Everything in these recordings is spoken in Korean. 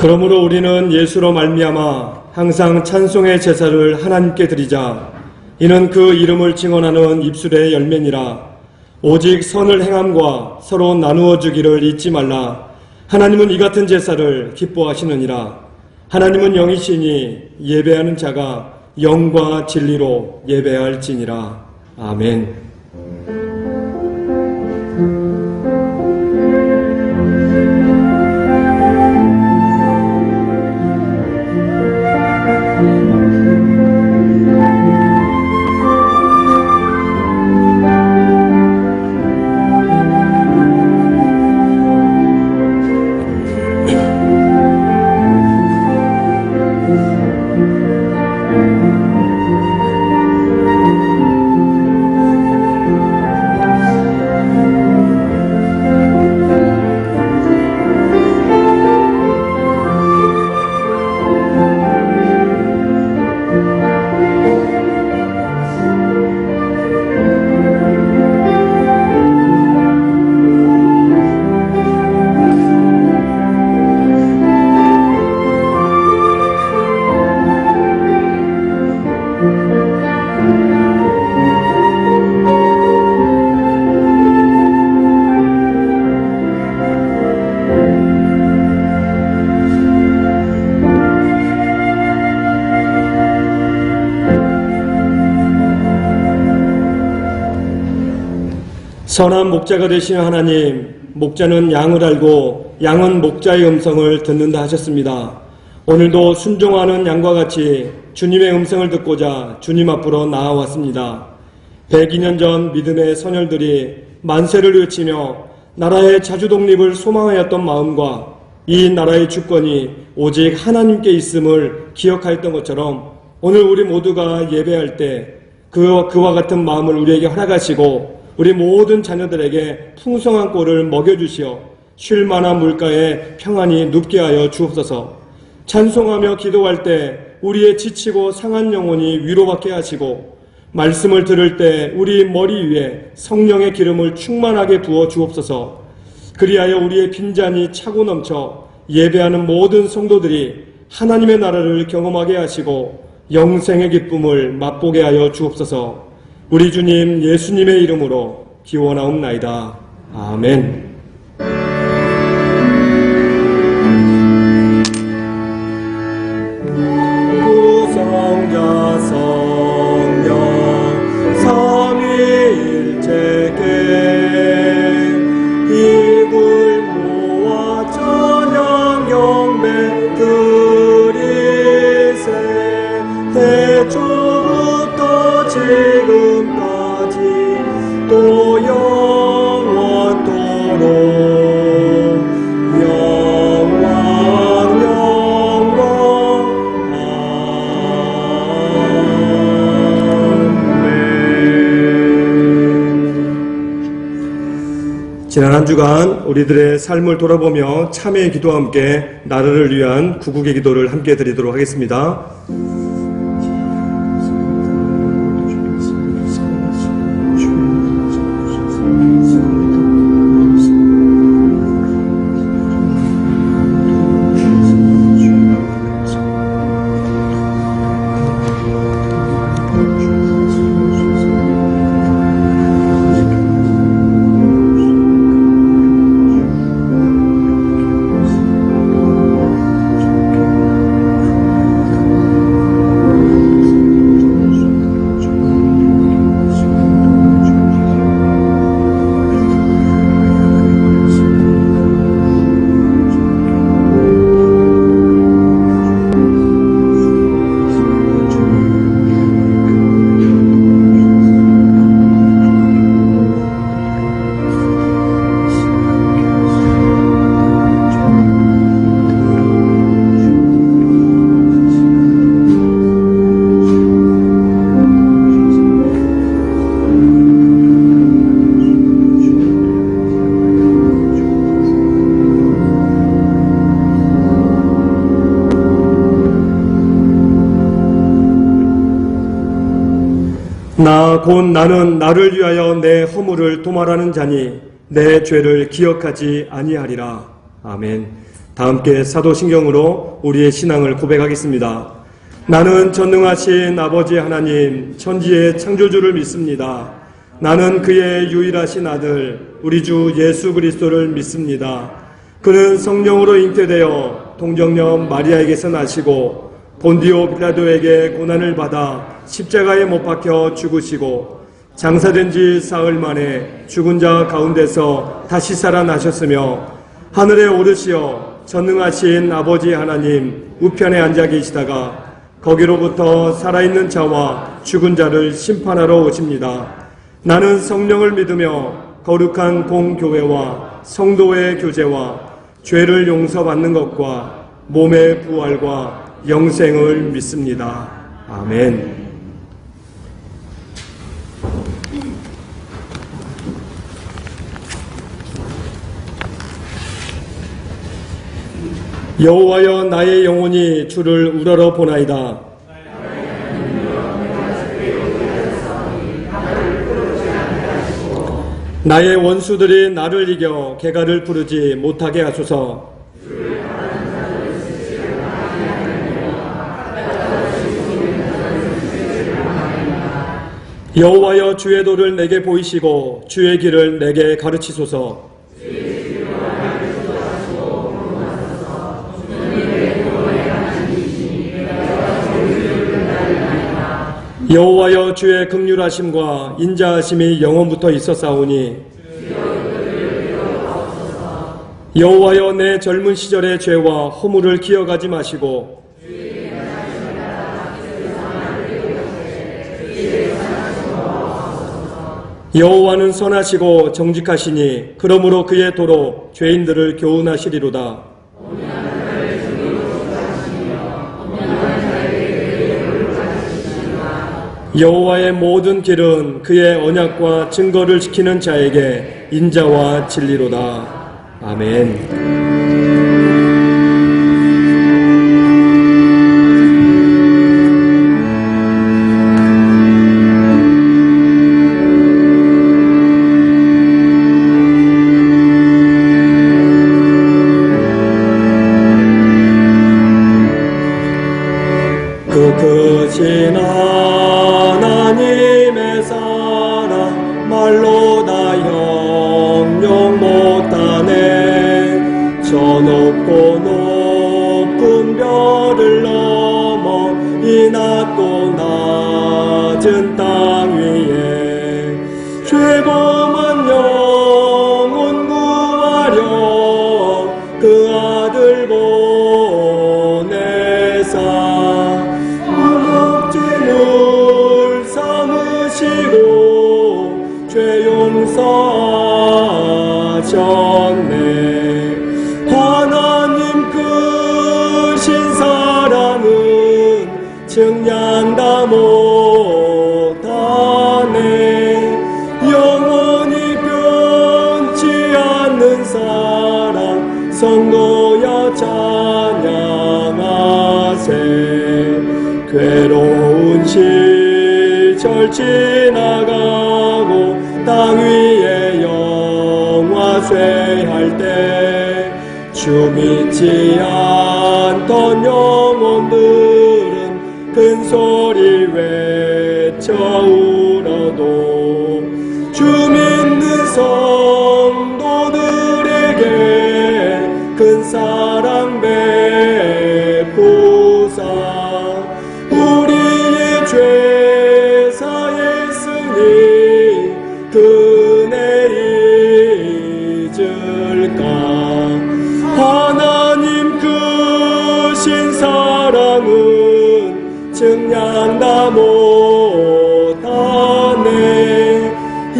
그러므로 우리는 예수로 말미암아 항상 찬송의 제사를 하나님께 드리자. 이는 그 이름을 증언하는 입술의 열매니라. 오직 선을 행함과 서로 나누어 주기를 잊지 말라. 하나님은 이 같은 제사를 기뻐하시느니라. 하나님은 영이시니 예배하는 자가 영과 진리로 예배할지니라. 아멘. 선한 목자가 되시는 하나님, 목자는 양을 알고 양은 목자의 음성을 듣는다 하셨습니다. 오늘도 순종하는 양과 같이 주님의 음성을 듣고자 주님 앞으로 나아왔습니다. 102년 전 믿음의 선열들이 만세를 외치며 나라의 자주독립을 소망하였던 마음과 이 나라의 주권이 오직 하나님께 있음을 기억하였던 것처럼 오늘 우리 모두가 예배할 때 그와 같은 마음을 우리에게 허락하시고 우리 모든 자녀들에게 풍성한 꼴을 먹여주시어 쉴 만한 물가에 평안히 눕게 하여 주옵소서. 찬송하며 기도할 때 우리의 지치고 상한 영혼이 위로받게 하시고 말씀을 들을 때 우리 머리 위에 성령의 기름을 충만하게 부어 주옵소서. 그리하여 우리의 빈잔이 차고 넘쳐 예배하는 모든 성도들이 하나님의 나라를 경험하게 하시고 영생의 기쁨을 맛보게 하여 주옵소서. 우리 주님 예수님의 이름으로 기원하옵나이다. 아멘. 구성자 성령 삼위일체께 이불 모아 찬양 경배 드리세. 태초부터 지금까지 또 영원토록 영원 아멘. 지난 한 주간 우리들의 삶을 돌아보며 참회의 기도와 함께 나라를 위한 구국의 기도를 함께 드리도록 하겠습니다. 곧 나는 나를 위하여 내 허물을 도말하는 자니 내 죄를 기억하지 아니하리라. 아멘. 다 함께 사도신경으로 우리의 신앙을 고백하겠습니다. 나는 전능하신 아버지 하나님 천지의 창조주를 믿습니다. 나는 그의 유일하신 아들 우리 주 예수 그리스도를 믿습니다. 그는 성령으로 잉태되어 동정녀 마리아에게서 나시고 본디오 빌라도에게 고난을 받아 십자가에 못 박혀 죽으시고 장사된 지 사흘 만에 죽은 자 가운데서 다시 살아나셨으며 하늘에 오르시어 전능하신 아버지 하나님 우편에 앉아 계시다가 거기로부터 살아있는 자와 죽은 자를 심판하러 오십니다. 나는 성령을 믿으며 거룩한 공교회와 성도의 교제와 죄를 용서받는 것과 몸의 부활과 영생을 믿습니다. 아멘. 여호와여 나의 영혼이 주를 우러러 보나이다. 나의 원수들이 나를 이겨 개가를 부르지 못하게 하소서. 여호와여 주의 도를 내게 보이시고 주의 길을 내게 가르치소서. 여호와여 주의 긍휼하심과 인자하심이 영원부터 있었사오니 여호와여, 내 젊은 시절의 죄와 허물을 기억하지 마시고 여호와는 선하시고 정직하시니 그러므로 그의 도로 죄인들을 교훈하시리로다. 여호와의 모든 길은 그의 언약과 증거를 지키는 자에게 인자와 진리로다. 아멘. 크신 하나님의 사랑 말로 다 형용 못하네. 저 높고 높은 별을 넘어 이 낮고 낮은 땅 위에 죄범한 영혼 구하려 그 아들 보내사 죄 용서하셨네. 하나님 크신 사랑은 증량 다 못하네. 영원히 변치 않는 사랑 성도여 찬양하세. 괴로운 시절 지나가고 땅 위에 영화쇠할 때 주 믿지 않던 영혼들은 큰 소리 외쳐 울어도 주 믿는 성도들에게 큰 사랑 베푸사 우리의 죄 사했으니 그네 잊을까. 하나님 크신 사랑은 증량 다 못하네.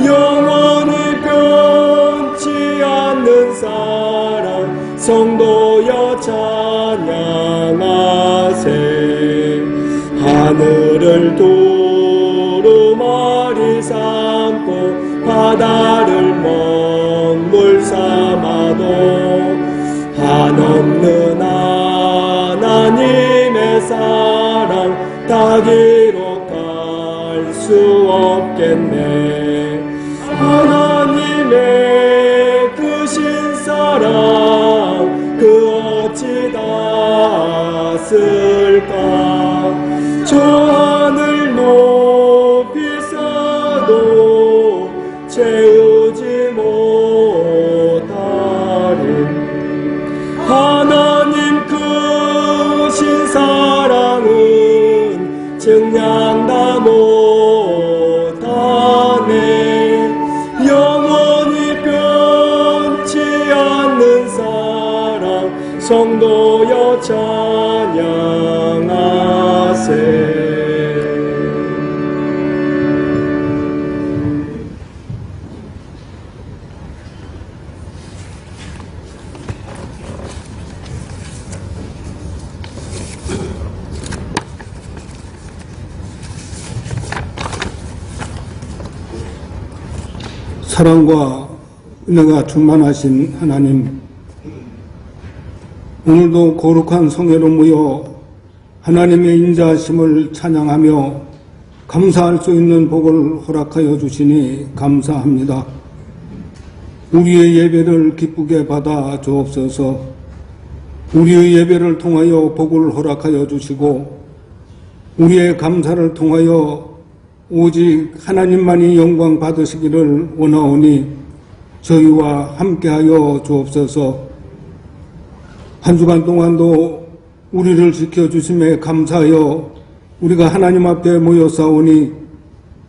영원히 변치 않는 사랑 성도여 찬양하세. 하늘을 두루마리 삼고 바다를 먹물 삼아도 한없는 하나님의 사랑 다 기록할 수 없겠네. 하나님의 크신 사랑 그 어찌 다 쓸까. 저 하늘 높이 쌓아도 채우지 못하리. 하나님 크신 사랑은 증량 다 못하네. 영원히 변치 않는 사랑 성도여 찬양하세. 사랑과 은혜가 충만하신 하나님, 오늘도 거룩한 성회로 모여 하나님의 인자하심을 찬양하며 감사할 수 있는 복을 허락하여 주시니 감사합니다. 우리의 예배를 기쁘게 받아 주옵소서. 우리의 예배를 통하여 복을 허락하여 주시고 우리의 감사를 통하여 오직 하나님만이 영광 받으시기를 원하오니 저희와 함께하여 주옵소서. 한 주간 동안도 우리를 지켜주심에 감사하여 우리가 하나님 앞에 모여싸우니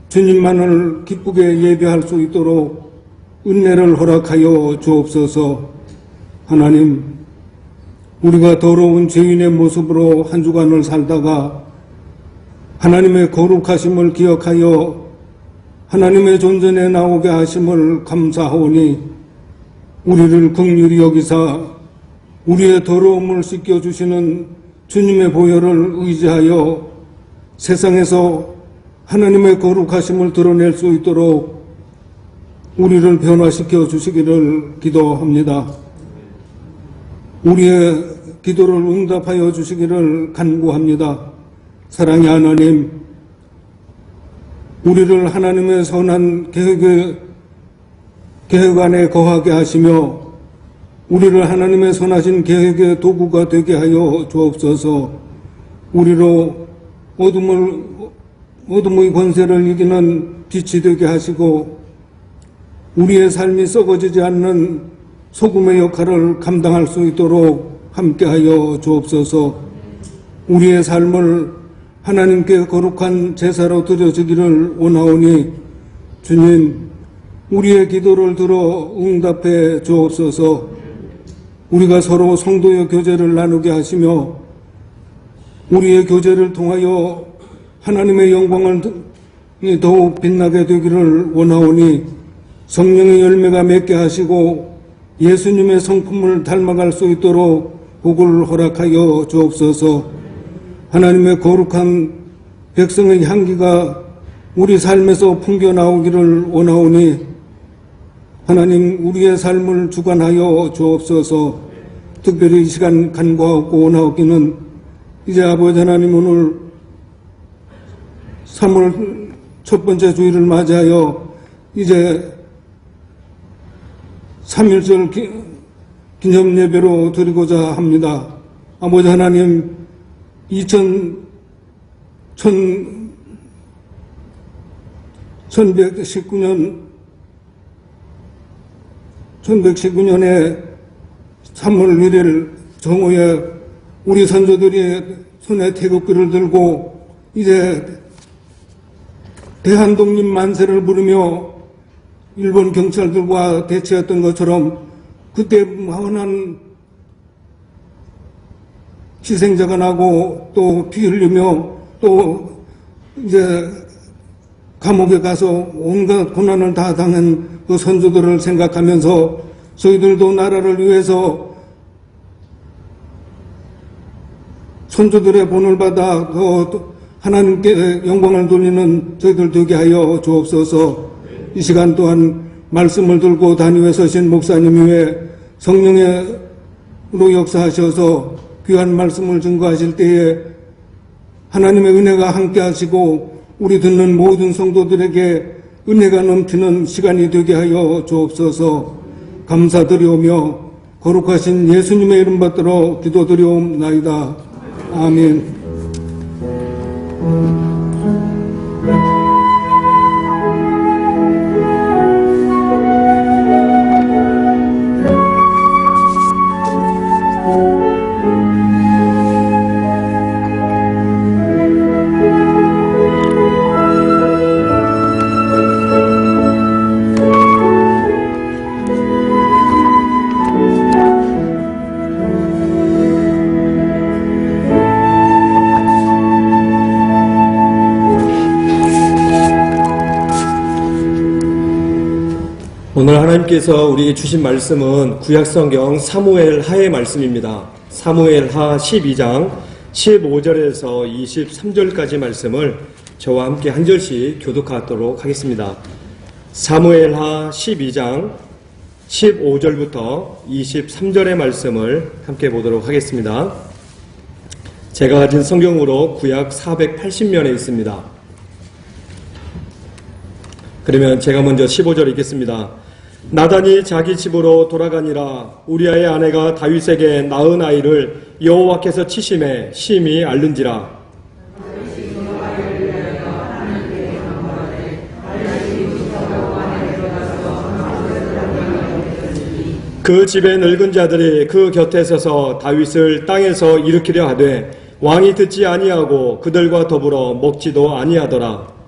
주님만을 기쁘게 예배할 수 있도록 은혜를 허락하여 주옵소서. 하나님, 우리가 더러운 죄인의 모습으로 한 주간을 살다가 하나님의 거룩하심을 기억하여 하나님의 존전에 나오게 하심을 감사하오니 우리를 긍휼히 여기사 우리의 더러움을 씻겨주시는 주님의 보혈을 의지하여 세상에서 하나님의 거룩하심을 드러낼 수 있도록 우리를 변화시켜 주시기를 기도합니다. 우리의 기도를 응답하여 주시기를 간구합니다. 사랑의 하나님, 우리를 하나님의 선한 계획 안에 거하게 하시며 우리를 하나님의 선하신 계획의 도구가 되게 하여 주옵소서. 우리로 어둠의 권세를 이기는 빛이 되게 하시고 우리의 삶이 썩어지지 않는 소금의 역할을 감당할 수 있도록 함께하여 주옵소서. 우리의 삶을 하나님께 거룩한 제사로 드려지기를 원하오니 주님, 우리의 기도를 들어 응답해 주옵소서. 우리가 서로 성도의 교제를 나누게 하시며 우리의 교제를 통하여 하나님의 영광을 더욱 빛나게 되기를 원하오니 성령의 열매가 맺게 하시고 예수님의 성품을 닮아갈 수 있도록 복을 허락하여 주옵소서. 하나님의 거룩한 백성의 향기가 우리 삶에서 풍겨나오기를 원하오니 하나님, 우리의 삶을 주관하여 주옵소서. 특별히 이 시간 간구하고 원하옵기는 이제 아버지 하나님, 오늘 3월 첫 번째 주일을 맞이하여 이제 3.1절 기념 예배로 드리고자 합니다. 아버지 하나님, 1119년에 3월 1일 정오에 우리 선조들이 손에 태극기를 들고 이제 대한독립 만세를 부르며 일본 경찰들과 대치했던 것처럼 그때 무한한 희생자가 나고 또 피 흘리며 또 이제 감옥에 가서 온갖 고난을 다 당한 그 선조들을 생각하면서 저희들도 나라를 위해서 선조들의 본을 받아 더 하나님께 영광을 돌리는 저희들 되게 하여 주옵소서. 이 시간 또한 말씀을 들고 단위에 서신 목사님 위에 성령으로 역사하셔서 귀한 말씀을 증거하실 때에 하나님의 은혜가 함께 하시고 우리 듣는 모든 성도들에게 은혜가 넘치는 시간이 되게 하여 주옵소서. 감사드리오며 거룩하신 예수님의 이름 받들어 기도드리옵나이다. 아멘. 오늘 하나님께서 우리에게 주신 말씀은 구약성경 사무엘하의 말씀입니다. 사무엘하 12장 15절에서 23절까지 말씀을 저와 함께 한 절씩 교독하도록 하겠습니다. 사무엘하 12장 15절부터 23절의 말씀을 함께 보도록 하겠습니다. 제가 가진 성경으로 구약 480면에 있습니다. 그러면 제가 먼저 15절 읽겠습니다. 나단이 자기 집으로 돌아가니라. 우리아의 아내가 다윗에게 낳은 아이를 여호와께서 치심에 심히 앓는지라. 그 집의 늙은 자들이 그 곁에 서서 다윗을 땅에서 일으키려 하되 왕이 듣지 아니하고 그들과 더불어 먹지도 아니하더라.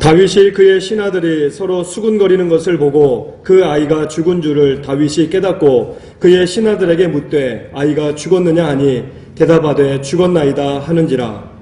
다윗이 그의 신하들이 서로 수군거리는 것을 보고 그 아이가 죽은 줄을 다윗이 깨닫고 그의 신하들에게 묻되 아이가 죽었느냐 하니 대답하되 죽었나이다 하는지라.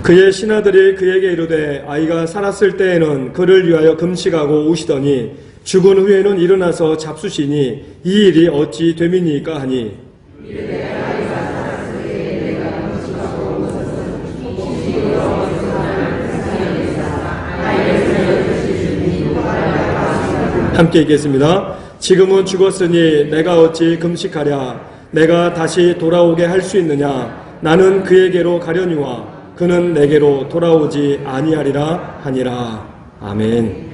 그의 신하들이 그에게 이르되 아이가 살았을 때에는 그를 위하여 금식하고 우시더니 죽은 후에는 일어나서 잡수시니 이 일이 어찌 됨이니까 하니 함께 읽겠습니다. 지금은 죽었으니 내가 어찌 금식하랴. 내가 다시 돌아오게 할 수 있느냐. 나는 그에게로 가려니와 그는 내게로 돌아오지 아니하리라 하니라. 아멘.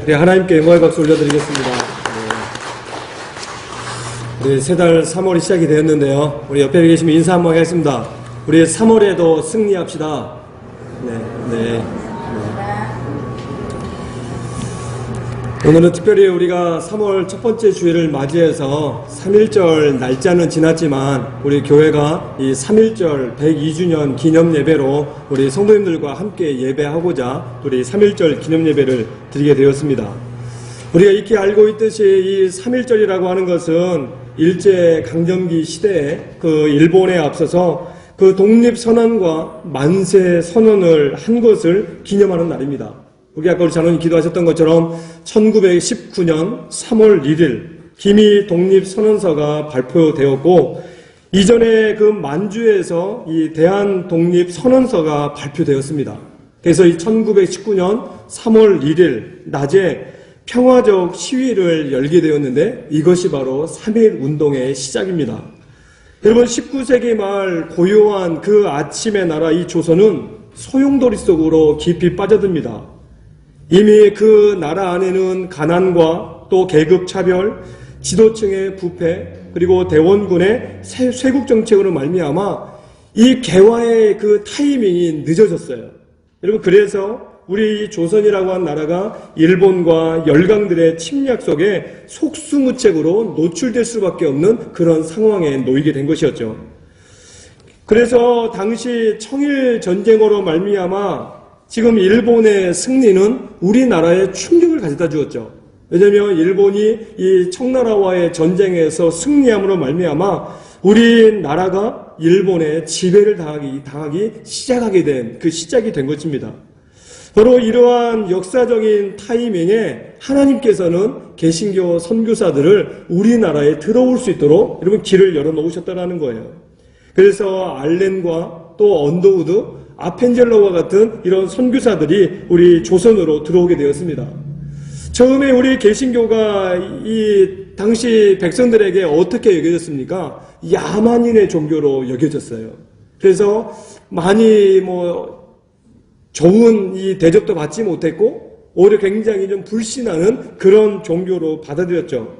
우리 하나님께 영광의 박수 올려드리겠습니다. 우리 새 달 3월이 시작이 되었는데요. 우리 옆에 계시면 인사 한번 하겠습니다. 우리 3월에도 승리합시다. 네. 오늘은 특별히 우리가 3월 첫 번째 주일을 맞이해서 3.1절 날짜는 지났지만 우리 교회가 이 3.1절 102주년 기념 예배로 우리 성도님들과 함께 예배하고자 우리 3.1절 기념 예배를 드리게 되었습니다. 우리가 익히 알고 있듯이 이 3.1절이라고 하는 것은 일제 강점기 시대에 그 일본에 앞서서 그 독립선언과 만세 선언을 한 것을 기념하는 날입니다. 우리 아까 우리 장로님 기도하셨던 것처럼 1919년 3월 1일 기미 독립선언서가 발표되었고 이전에 그 만주에서 이 대한독립선언서가 발표되었습니다. 그래서 이 1919년 3월 1일 낮에 평화적 시위를 열게 되었는데 이것이 바로 3.1 운동의 시작입니다. 여러분 19세기 말 고요한 그 아침의 나라 이 조선은 소용돌이 속으로 깊이 빠져듭니다. 이미 그 나라 안에는 가난과 또 계급차별, 지도층의 부패, 그리고 대원군의 쇄국 정책으로 말미암아 이 개화의 그 타이밍이 늦어졌어요. 여러분 그래서 우리 조선이라고 한 나라가 일본과 열강들의 침략 속에 속수무책으로 노출될 수밖에 없는 그런 상황에 놓이게 된 것이었죠. 그래서 당시 청일 전쟁으로 말미암아 지금 일본의 승리는 우리나라에 충격을 가져다 주었죠. 왜냐하면 일본이 이 청나라와의 전쟁에서 승리함으로 말미암아 우리나라가 일본의 지배를 당하기 시작하게 된 그 시작이 된 것입니다. 바로 이러한 역사적인 타이밍에 하나님께서는 개신교 선교사들을 우리나라에 들어올 수 있도록 여러분 길을 열어놓으셨다는 거예요. 그래서 알렌과 또 언더우드, 아펜젤러와 같은 이런 선교사들이 우리 조선으로 들어오게 되었습니다. 처음에 우리 개신교가 이 당시 백성들에게 어떻게 여겨졌습니까? 야만인의 종교로 여겨졌어요. 그래서 많이 좋은 이 대접도 받지 못했고 오히려 굉장히 좀 불신하는 그런 종교로 받아들였죠.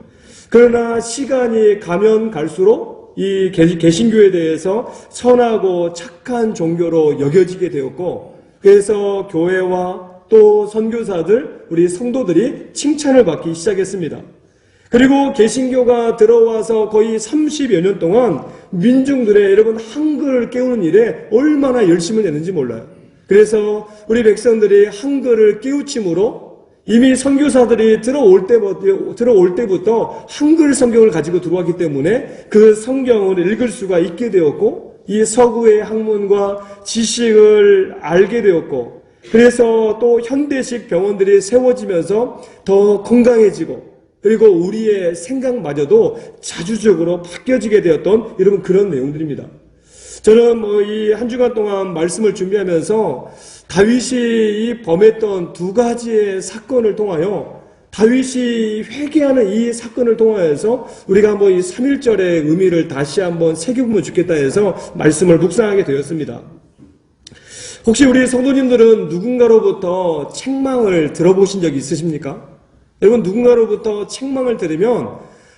그러나 시간이 가면 갈수록 이 개신교에 대해서 선하고 착한 종교로 여겨지게 되었고 그래서 교회와 또 선교사들, 우리 성도들이 칭찬을 받기 시작했습니다. 그리고 개신교가 들어와서 거의 30여 년 동안 민중들의 여러분 한글을 깨우는 일에 얼마나 열심을 내는지 몰라요. 그래서 우리 백성들이 한글을 깨우침으로 이미 선교사들이 들어올 때부터 한글 성경을 가지고 들어왔기 때문에 그 성경을 읽을 수가 있게 되었고 이 서구의 학문과 지식을 알게 되었고 그래서 또 현대식 병원들이 세워지면서 더 건강해지고 그리고 우리의 생각마저도 자주적으로 바뀌어지게 되었던 여러분 그런 내용들입니다. 저는 이 한 주간 동안 말씀을 준비하면서 다윗이 범했던 두 가지의 사건을 통하여 다윗이 회개하는 이 사건을 통하여서 우리가 한번 이 3.1절의 의미를 다시 한번 새겨보면 좋겠다 해서 말씀을 묵상하게 되었습니다. 혹시 우리 성도님들은 누군가로부터 책망을 들어보신 적이 있으십니까? 여러분 누군가로부터 책망을 들으면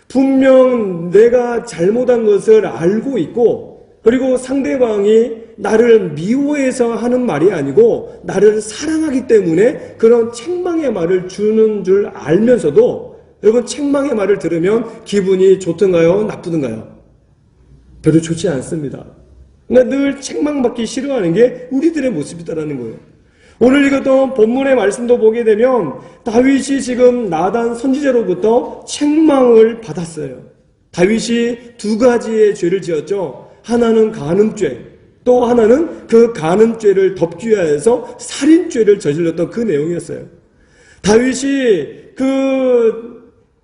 분명 내가 잘못한 것을 알고 있고 그리고 상대방이 나를 미워해서 하는 말이 아니고 나를 사랑하기 때문에 그런 책망의 말을 주는 줄 알면서도 여러분 책망의 말을 들으면 기분이 좋든가요? 나쁘든가요? 별로 좋지 않습니다. 그러니까 늘 책망받기 싫어하는 게 우리들의 모습이다라는 거예요. 오늘 읽었던 본문의 말씀도 보게 되면 다윗이 지금 나단 선지자로부터 책망을 받았어요. 다윗이 두 가지의 죄를 지었죠. 하나는 간음죄, 또 하나는 그 간음죄를 덮기 위해서 살인죄를 저질렀던 그 내용이었어요. 다윗이 그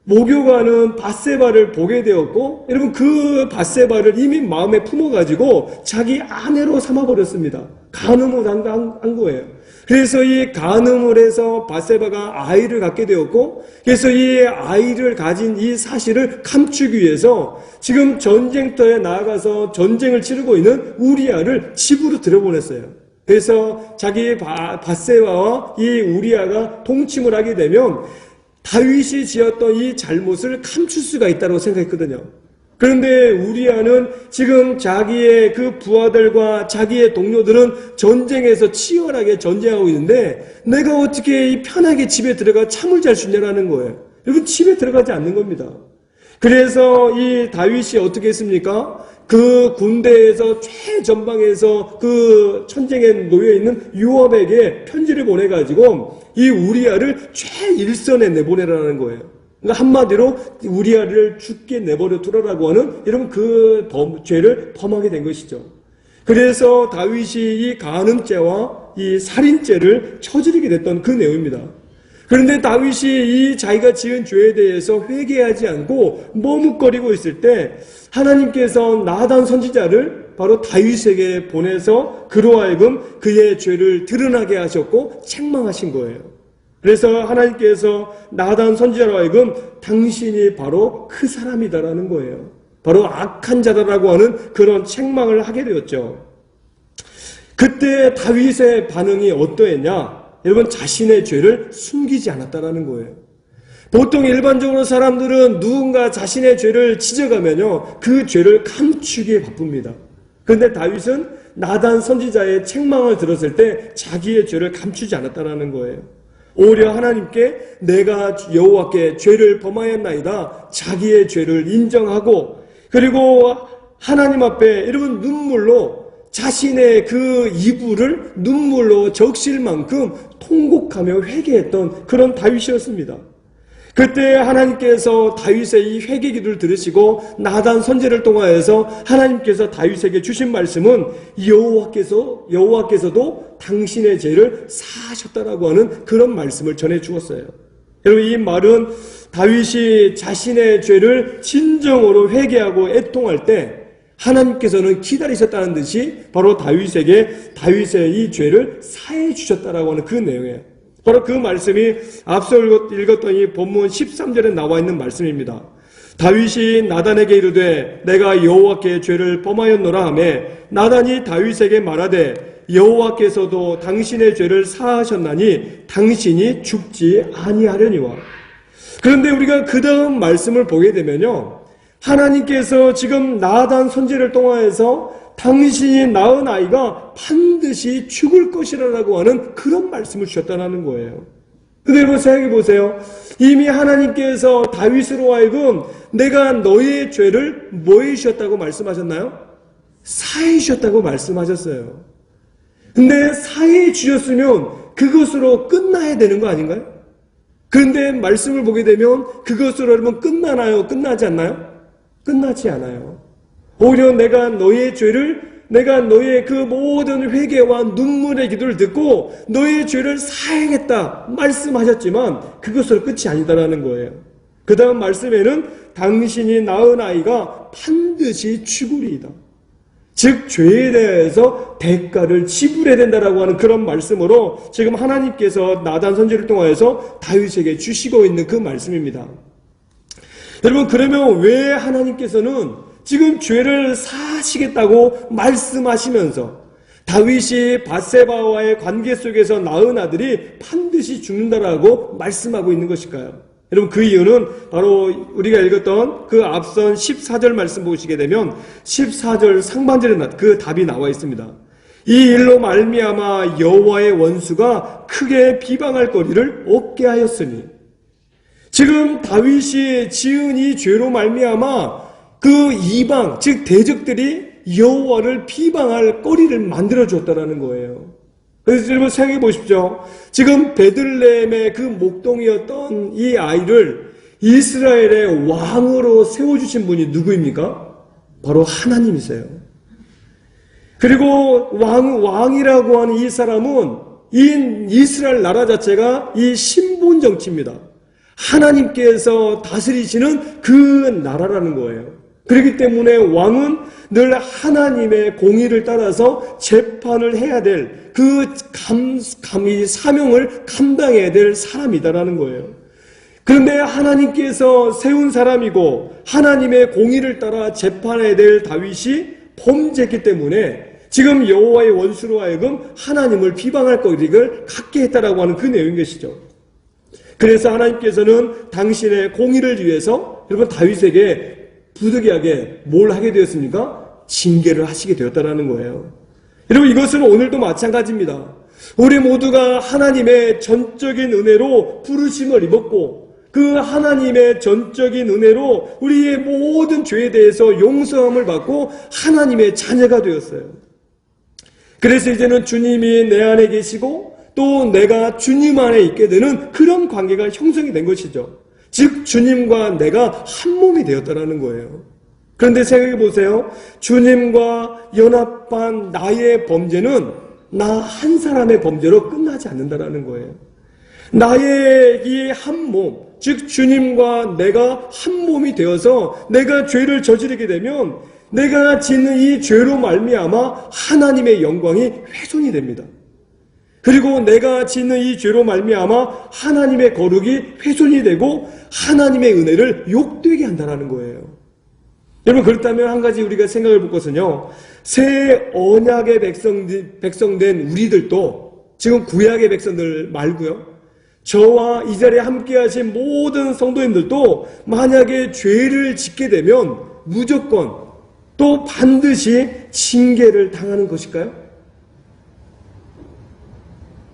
목욕하는 밧세바를 보게 되었고 여러분 그 밧세바를 이미 마음에 품어가지고 자기 아내로 삼아버렸습니다. 간음을 한 거예요. 그래서 이 간음을 해서 밧세바가 아이를 갖게 되었고 그래서 이 아이를 가진 이 사실을 감추기 위해서 지금 전쟁터에 나아가서 전쟁을 치르고 있는 우리아를 집으로 들여보냈어요. 그래서 자기 밧세바와 이 우리아가 동침을 하게 되면 다윗이 지었던 이 잘못을 감출 수가 있다고 생각했거든요. 그런데 우리아는 지금 자기의 그 부하들과 자기의 동료들은 전쟁에서 치열하게 전쟁하고 있는데 내가 어떻게 편하게 집에 들어가 잠을 잘 수 있냐라는 거예요. 여러분, 집에 들어가지 않는 겁니다. 그래서 이 다윗이 어떻게 했습니까? 그 군대에서 최전방에서 그 전쟁에 놓여있는 요압에게 편지를 보내가지고 이 우리아를 최일선에 내보내라는 거예요. 그러니까 한마디로 우리아를 죽게 내버려 두라라고 하는 이런 그 죄를 범하게 된 것이죠. 그래서 다윗이 이 간음죄와 이 살인죄를 저지르게 됐던 그 내용입니다. 그런데 다윗이 이 자기가 지은 죄에 대해서 회개하지 않고 머뭇거리고 있을 때 하나님께서 나단 선지자를 바로 다윗에게 보내서 그로 하여금 그의 죄를 드러나게 하셨고 책망하신 거예요. 그래서 하나님께서 나단 선지자로 하여금 당신이 바로 그 사람이다라는 거예요. 바로 악한 자다라고 하는 그런 책망을 하게 되었죠. 그때 다윗의 반응이 어떠했냐? 여러분, 자신의 죄를 숨기지 않았다라는 거예요. 보통 일반적으로 사람들은 누군가 자신의 죄를 지적하면요, 그 죄를 감추기에 바쁩니다. 그런데 다윗은 나단 선지자의 책망을 들었을 때 자기의 죄를 감추지 않았다라는 거예요. 오히려 하나님께 내가 여호와께 죄를 범하였나이다, 자기의 죄를 인정하고, 그리고 하나님 앞에 여러분 눈물로 자신의 그 이불을 눈물로 적실 만큼 통곡하며 회개했던 그런 다윗이었습니다. 그때 하나님께서 다윗의 이 회개 기도를 들으시고 나단 선지자를 통하여서 하나님께서 다윗에게 주신 말씀은 여호와께서도 당신의 죄를 사하셨다라고 하는 그런 말씀을 전해 주었어요. 여러분, 이 말은 다윗이 자신의 죄를 진정으로 회개하고 애통할 때 하나님께서는 기다리셨다는 듯이 바로 다윗의 이 죄를 사해 주셨다라고 하는 그 내용이에요. 바로 그 말씀이 앞서 읽었던 이 본문 13절에 나와 있는 말씀입니다. 다윗이 나단에게 이르되 내가 여호와께 죄를 범하였노라 하매 나단이 다윗에게 말하되 여호와께서도 당신의 죄를 사하셨나니 당신이 죽지 아니하려니와. 그런데 우리가 그 다음 말씀을 보게 되면요, 하나님께서 지금 나단 선지자를 통하여서 당신이 낳은 아이가 반드시 죽을 것이라고 하는 그런 말씀을 주셨다는 거예요. 근데 여러분 생각해 보세요. 이미 하나님께서 다윗으로 하여금 내가 너의 죄를 뭐 해주셨다고 말씀하셨나요? 사해 주셨다고 말씀하셨어요. 근데 사해 주셨으면 그것으로 끝나야 되는 거 아닌가요? 그런데 말씀을 보게 되면 그것으로 여러분 끝나나요? 끝나지 않나요? 끝나지 않아요. 오히려 내가 너의 그 모든 회개와 눈물의 기도를 듣고 너의 죄를 사하겠다 말씀하셨지만 그것으로 끝이 아니다라는 거예요. 그 다음 말씀에는 당신이 낳은 아이가 반드시 죽으리이다. 즉 죄에 대해서 대가를 지불해야 된다라고 하는 그런 말씀으로 지금 하나님께서 나단 선지자를 통하여서 다윗에게 주시고 있는 그 말씀입니다. 여러분, 그러면 왜 하나님께서는 지금 죄를 사하시겠다고 말씀하시면서 다윗이 밧세바와의 관계 속에서 낳은 아들이 반드시 죽는다라고 말씀하고 있는 것일까요? 여러분, 그 이유는 바로 우리가 읽었던 그 앞선 14절 말씀 보시게 되면 14절 상반절에 그 답이 나와 있습니다. 이 일로 말미암아 여호와의 원수가 크게 비방할 거리를 없게 하였으니. 지금 다윗이 지은 이 죄로 말미암아 그 이방, 즉 대적들이 여호와를 비방할 거리를 만들어 줬다라는 거예요. 그래서 여러분 생각해 보십시오. 지금 베들레헴의 그 목동이었던 이 아이를 이스라엘의 왕으로 세워주신 분이 누구입니까? 바로 하나님이세요. 그리고 왕이라고 하는 이 사람은 이 이스라엘 나라 자체가 이 신분 정치입니다. 하나님께서 다스리시는 그 나라라는 거예요. 그렇기 때문에 왕은 늘 하나님의 공의를 따라서 재판을 해야 될 그 사명을 감당해야 될 사람이다라는 거예요. 그런데 하나님께서 세운 사람이고 하나님의 공의를 따라 재판해야 될 다윗이 범죄했기 때문에 지금 여호와의 원수로 하여금 하나님을 비방할 거리를 갖게 했다라고 하는 그 내용인 것이죠. 그래서 하나님께서는 당신의 공의를 위해서 여러분 다윗에게 부득이하게 뭘 하게 되었습니까? 징계를 하시게 되었다는 거예요. 여러분 이것은 오늘도 마찬가지입니다. 우리 모두가 하나님의 전적인 은혜로 부르심을 입었고 그 하나님의 전적인 은혜로 우리의 모든 죄에 대해서 용서함을 받고 하나님의 자녀가 되었어요. 그래서 이제는 주님이 내 안에 계시고 또 내가 주님 안에 있게 되는 그런 관계가 형성이 된 것이죠. 즉 주님과 내가 한 몸이 되었다는 거예요. 그런데 생각해 보세요. 주님과 연합한 나의 범죄는 나 한 사람의 범죄로 끝나지 않는다는 거예요. 나의 이 한 몸, 즉 주님과 내가 한 몸이 되어서 내가 죄를 저지르게 되면 내가 짓는 이 죄로 말미암아 하나님의 영광이 훼손이 됩니다. 그리고 내가 짓는 이 죄로 말미암아 하나님의 거룩이 훼손이 되고 하나님의 은혜를 욕되게 한다는 거예요. 여러분 그렇다면 한 가지 우리가 생각해 볼 것은요. 새 언약의 백성된 우리들도 지금 구약의 백성들 말고요. 저와 이 자리에 함께 하신 모든 성도님들도 만약에 죄를 짓게 되면 무조건 또 반드시 징계를 당하는 것일까요?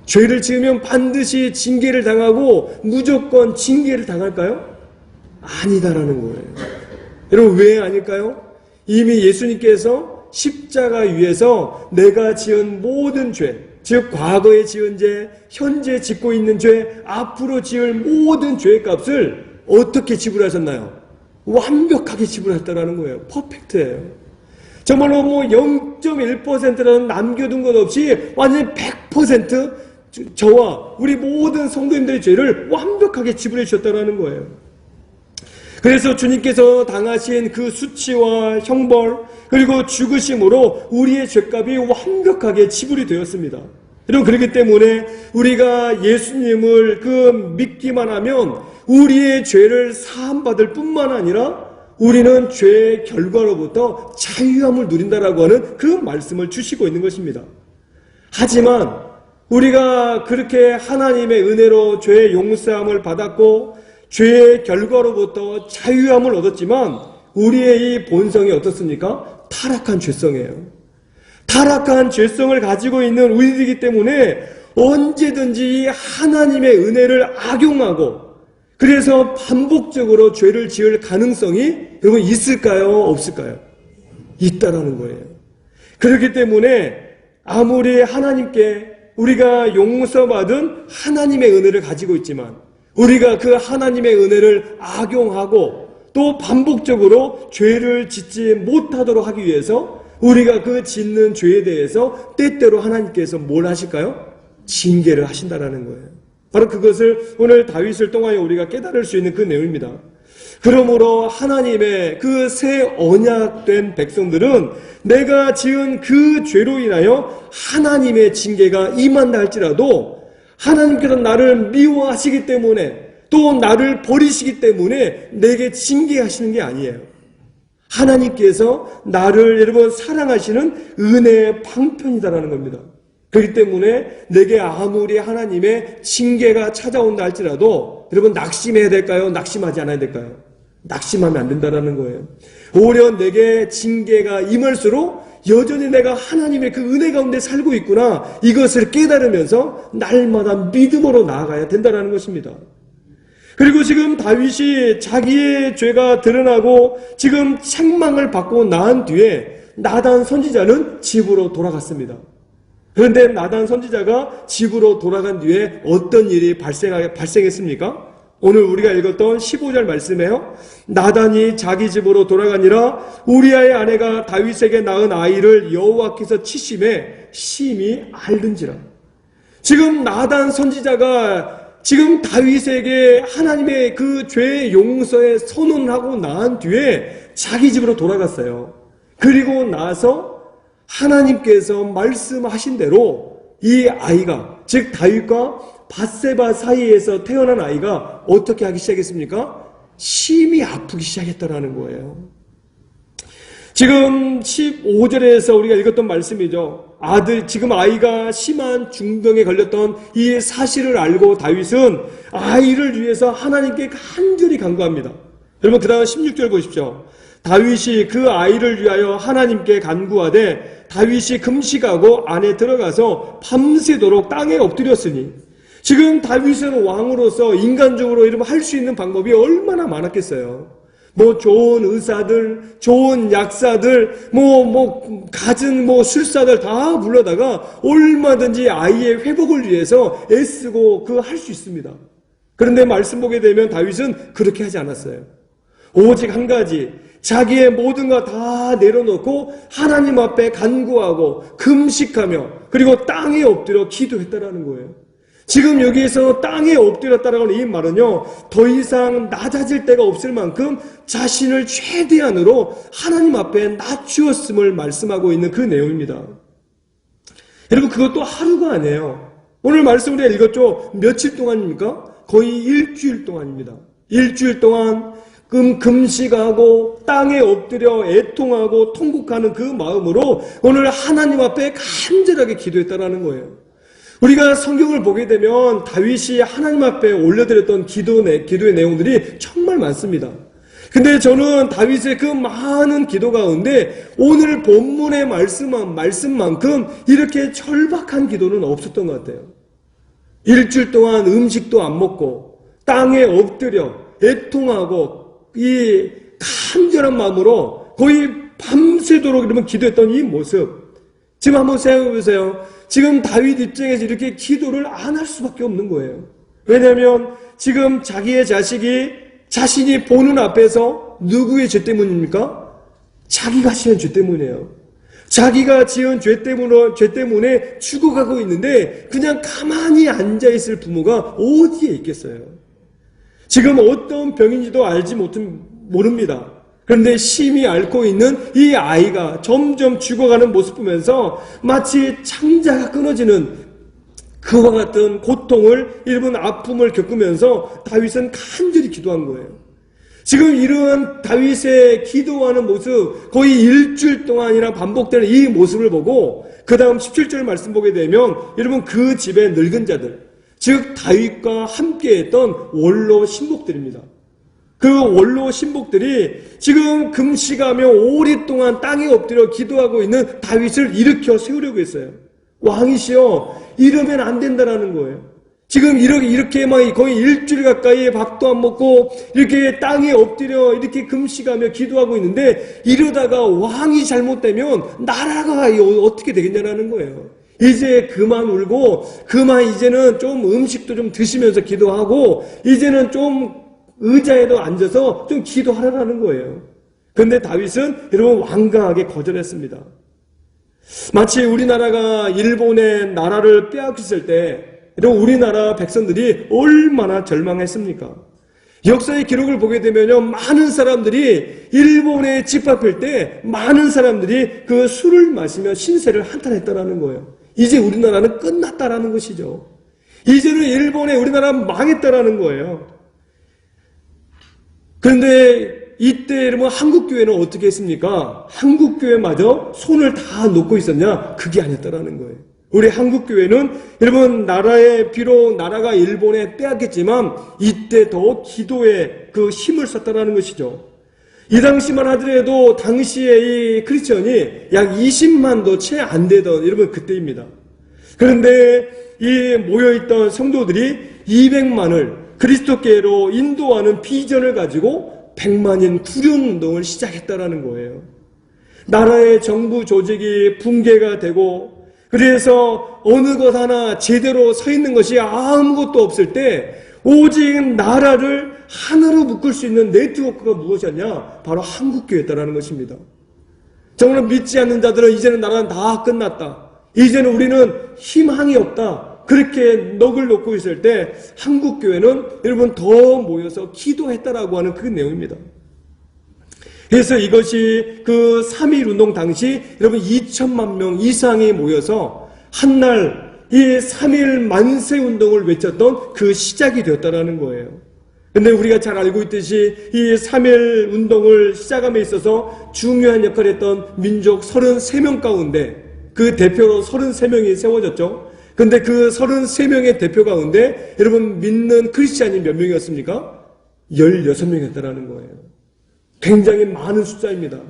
죄를 지으면 반드시 징계를 당하고 무조건 징계를 당할까요? 아니다라는 거예요. 여러분 왜 아닐까요? 이미 예수님께서 십자가 위에서 내가 지은 모든 죄, 즉 과거에 지은 죄, 현재 짓고 있는 죄, 앞으로 지을 모든 죄의 값을 어떻게 지불하셨나요? 완벽하게 지불했다라는 거예요. 퍼펙트예요. 정말로 뭐 0.1%라는 남겨둔 것 없이 완전히 100% 저와 우리 모든 성도님들의 죄를 완벽하게 지불해 주셨다는 거예요. 그래서 주님께서 당하신 그 수치와 형벌 그리고 죽으심으로 우리의 죄값이 완벽하게 지불이 되었습니다. 여러분 그렇기 때문에 우리가 예수님을 믿기만 하면 우리의 죄를 사함받을 뿐만 아니라 우리는 죄의 결과로부터 자유함을 누린다라고 하는 그 말씀을 주시고 있는 것입니다. 하지만 우리가 그렇게 하나님의 은혜로 죄의 용서함을 받았고 죄의 결과로부터 자유함을 얻었지만 우리의 이 본성이 어떻습니까? 타락한 죄성이에요. 타락한 죄성을 가지고 있는 우리들이기 때문에 언제든지 하나님의 은혜를 악용하고 그래서 반복적으로 죄를 지을 가능성이 여러분 있을까요? 없을까요? 있다라는 거예요. 그렇기 때문에 아무리 하나님께 우리가 용서받은 하나님의 은혜를 가지고 있지만 우리가 그 하나님의 은혜를 악용하고 또 반복적으로 죄를 짓지 못하도록 하기 위해서 우리가 그 짓는 죄에 대해서 때때로 하나님께서 뭘 하실까요? 징계를 하신다라는 거예요. 바로 그것을 오늘 다윗을 통하여 우리가 깨달을 수 있는 그 내용입니다. 그러므로 하나님의 그 새 언약된 백성들은 내가 지은 그 죄로 인하여 하나님의 징계가 임한다 할지라도 하나님께서 나를 미워하시기 때문에 또 나를 버리시기 때문에 내게 징계하시는 게 아니에요. 하나님께서 나를 여러분 사랑하시는 은혜의 방편이다라는 겁니다. 그렇기 때문에 내게 아무리 하나님의 징계가 찾아온다 할지라도 여러분 낙심해야 될까요? 낙심하지 않아야 될까요? 낙심하면 안 된다라는 거예요. 오히려 내게 징계가 임할수록 여전히 내가 하나님의 그 은혜 가운데 살고 있구나 이것을 깨달으면서 날마다 믿음으로 나아가야 된다는 것입니다. 그리고 지금 다윗이 자기의 죄가 드러나고 지금 책망을 받고 나은 뒤에 나단 선지자는 집으로 돌아갔습니다. 그런데 나단 선지자가 집으로 돌아간 뒤에 어떤 일이 발생했습니까? 오늘 우리가 읽었던 15절 말씀에요. 나단이 자기 집으로 돌아가니라 우리아의 아내가 다윗에게 낳은 아이를 여호와께서 치심에 심히 앓는지라. 지금 나단 선지자가 지금 다윗에게 하나님의 그 죄의 용서에 선언하고 나은 뒤에 자기 집으로 돌아갔어요. 그리고 나서 하나님께서 말씀하신 대로 이 아이가 즉 다윗과 밧세바 사이에서 태어난 아이가 어떻게 하기 시작했습니까? 심히 아프기 시작했다라는 거예요. 지금 15절에서 우리가 읽었던 말씀이죠. 지금 아이가 심한 중병에 걸렸던 이 사실을 알고 다윗은 아이를 위해서 하나님께 간절히 간구합니다. 여러분, 그 다음 16절 보십시오. 다윗이 그 아이를 위하여 하나님께 간구하되 다윗이 금식하고 안에 들어가서 밤새도록 땅에 엎드렸으니, 지금 다윗은 왕으로서 인간적으로 이러면 할 수 있는 방법이 얼마나 많았겠어요. 좋은 의사들, 좋은 약사들, 갖은 술사들 다 불러다가 얼마든지 아이의 회복을 위해서 애쓰고 할 수 있습니다. 그런데 말씀 보게 되면 다윗은 그렇게 하지 않았어요. 오직 한 가지, 자기의 모든 거 다 내려놓고 하나님 앞에 간구하고 금식하며 그리고 땅에 엎드려 기도했다라는 거예요. 지금 여기에서 땅에 엎드렸다라는 이 말은요, 더 이상 낮아질 데가 없을 만큼 자신을 최대한으로 하나님 앞에 낮추었음을 말씀하고 있는 그 내용입니다. 여러분, 그것도 하루가 아니에요. 오늘 말씀 우리가 읽었죠? 며칠 동안입니까? 거의 일주일 동안입니다. 일주일 동안 금식하고 땅에 엎드려 애통하고 통곡하는 그 마음으로 오늘 하나님 앞에 간절하게 기도했다라는 거예요. 우리가 성경을 보게 되면 다윗이 하나님 앞에 올려드렸던 기도의 내용들이 정말 많습니다. 근데 저는 다윗의 그 많은 기도 가운데 오늘 본문의 말씀만큼 이렇게 절박한 기도는 없었던 것 같아요. 일주일 동안 음식도 안 먹고 땅에 엎드려 애통하고 이 간절한 마음으로 거의 밤새도록 이러면 기도했던 이 모습, 지금 한번 생각해 보세요. 지금 다윗 입장에서 이렇게 기도를 안 할 수밖에 없는 거예요. 왜냐하면 지금 자기의 자식이 자신이 보는 앞에서 누구의 죄 때문입니까? 자기가 지은 죄 때문이에요. 자기가 지은 죄 때문에 죽어가고 있는데 그냥 가만히 앉아있을 부모가 어디에 있겠어요? 지금 어떤 병인지도 모릅니다. 그런데 심히 앓고 있는 이 아이가 점점 죽어가는 모습 보면서 마치 창자가 끊어지는 그와 같은 고통을, 일본 아픔을 겪으면서 다윗은 간절히 기도한 거예요. 지금 이런 다윗의 기도하는 모습, 거의 일주일 동안이나 반복되는 이 모습을 보고 그 다음 17절 말씀 보게 되면 여러분, 그 집의 늙은 자들, 즉 다윗과 함께했던 원로 신복들입니다. 그 원로 신복들이 지금 금식하며 오랫동안 땅에 엎드려 기도하고 있는 다윗을 일으켜 세우려고 했어요. 왕이시여, 이러면 안 된다라는 거예요. 지금 이렇게 막 거의 일주일 가까이 밥도 안 먹고 이렇게 땅에 엎드려 이렇게 금식하며 기도하고 있는데, 이러다가 왕이 잘못되면 나라가 어떻게 되겠냐라는 거예요. 이제 그만 울고 이제는 좀 음식도 좀 드시면서 기도하고 이제는 좀 의자에도 앉아서 좀 기도하라는 거예요. 그런데 다윗은 여러분 완강하게 거절했습니다. 마치 우리나라가 일본의 나라를 빼앗겼을 때 여러분 우리나라 백성들이 얼마나 절망했습니까? 역사의 기록을 보게 되면요, 많은 사람들이 일본에 집합할 때 많은 사람들이 그 술을 마시며 신세를 한탄했다라는 거예요. 이제 우리나라는 끝났다라는 것이죠. 이제는 우리나라 망했다라는 거예요. 그런데 이때 여러분 한국교회는 어떻게 했습니까? 한국교회마저 손을 다 놓고 있었냐? 그게 아니었다라는 거예요. 우리 한국교회는 여러분 비록 나라가 일본에 빼앗겼지만 이때 더 기도에 그 힘을 썼다라는 것이죠. 이 당시만 하더라도 당시에 이 크리스천이 약 20만도 채 안 되던 여러분 그때입니다. 그런데 이 모여있던 성도들이 200만을 그리스도께로 인도하는 비전을 가지고 100만인 구련운동을 시작했다라는 거예요. 나라의 정부 조직이 붕괴가 되고 그래서 어느 것 하나 제대로 서 있는 것이 아무것도 없을 때 오직 나라를 하나로 묶을 수 있는 네트워크가 무엇이었냐? 바로 한국교회였다라는 것입니다. 정말 믿지 않는 자들은 이제는 나라는 다 끝났다. 이제는 우리는 희망이 없다. 그렇게 넋을 놓고 있을 때 한국교회는 여러분 더 모여서 기도했다라고 하는 그 내용입니다. 그래서 이것이 그 3.1운동 당시 여러분 2천만 명 이상이 모여서 한날 이 3.1 만세운동을 외쳤던 그 시작이 되었다라는 거예요. 근데 우리가 잘 알고 있듯이 이 3.1 운동을 시작함에 있어서 중요한 역할을 했던 민족 33명 가운데 그 대표로 33명이 세워졌죠. 근데 그 33명의 대표 가운데 여러분 믿는 크리스찬이 몇 명이었습니까? 16명이었다라는 거예요. 굉장히 많은 숫자입니다.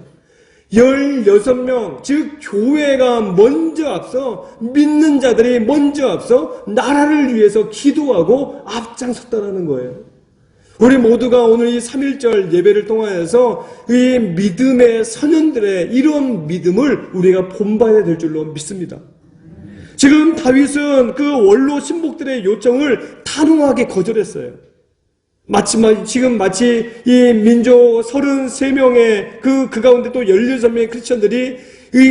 16명, 즉 교회가 먼저 앞서 믿는 자들이 먼저 앞서 나라를 위해서 기도하고 앞장섰다라는 거예요. 우리 모두가 오늘 이 3.1절 예배를 통하여서 이 믿음의 선현들의 이런 믿음을 우리가 본받아야 될 줄로 믿습니다. 지금 다윗은 그 원로 신복들의 요청을 단호하게 거절했어요. 마치 이 민족 33명의 그 가운데 또 16명의 크리스천들이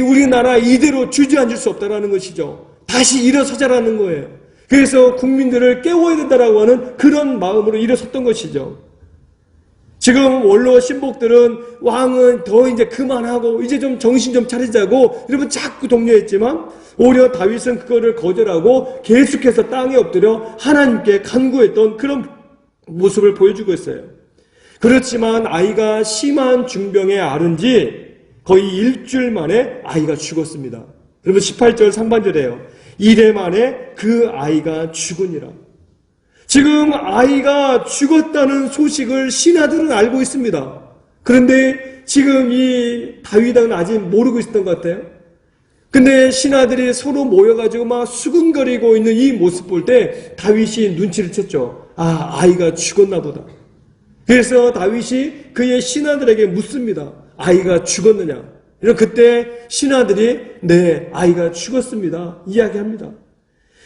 우리나라 이대로 주저앉을 수 없다라는 것이죠. 다시 일어서자라는 거예요. 그래서 국민들을 깨워야 된다라고 하는 그런 마음으로 일어섰던 것이죠. 지금 원로 신복들은 왕은 더 이제 그만하고 이제 좀 정신 좀 차리자고 여러분 자꾸 독려했지만 오히려 다윗은 그거를 거절하고 계속해서 땅에 엎드려 하나님께 간구했던 그런 모습을 보여주고 있어요. 그렇지만 아이가 심한 중병에 앓은 지 거의 일주일 만에 아이가 죽었습니다. 여러분 18절 상반절이에요. 이래 만에 그 아이가 죽으니라. 지금 아이가 죽었다는 소식을 신하들은 알고 있습니다. 그런데 지금 이 다윗은 아직 모르고 있었던 것 같아요. 근데 신하들이 서로 모여가지고 막 수근거리고 있는 이 모습 볼 때 다윗이 눈치를 챘죠. 아, 아이가 죽었나 보다. 그래서 다윗이 그의 신하들에게 묻습니다. 아이가 죽었느냐? 그때 신하들이 네, 아이가 죽었습니다. 이야기합니다.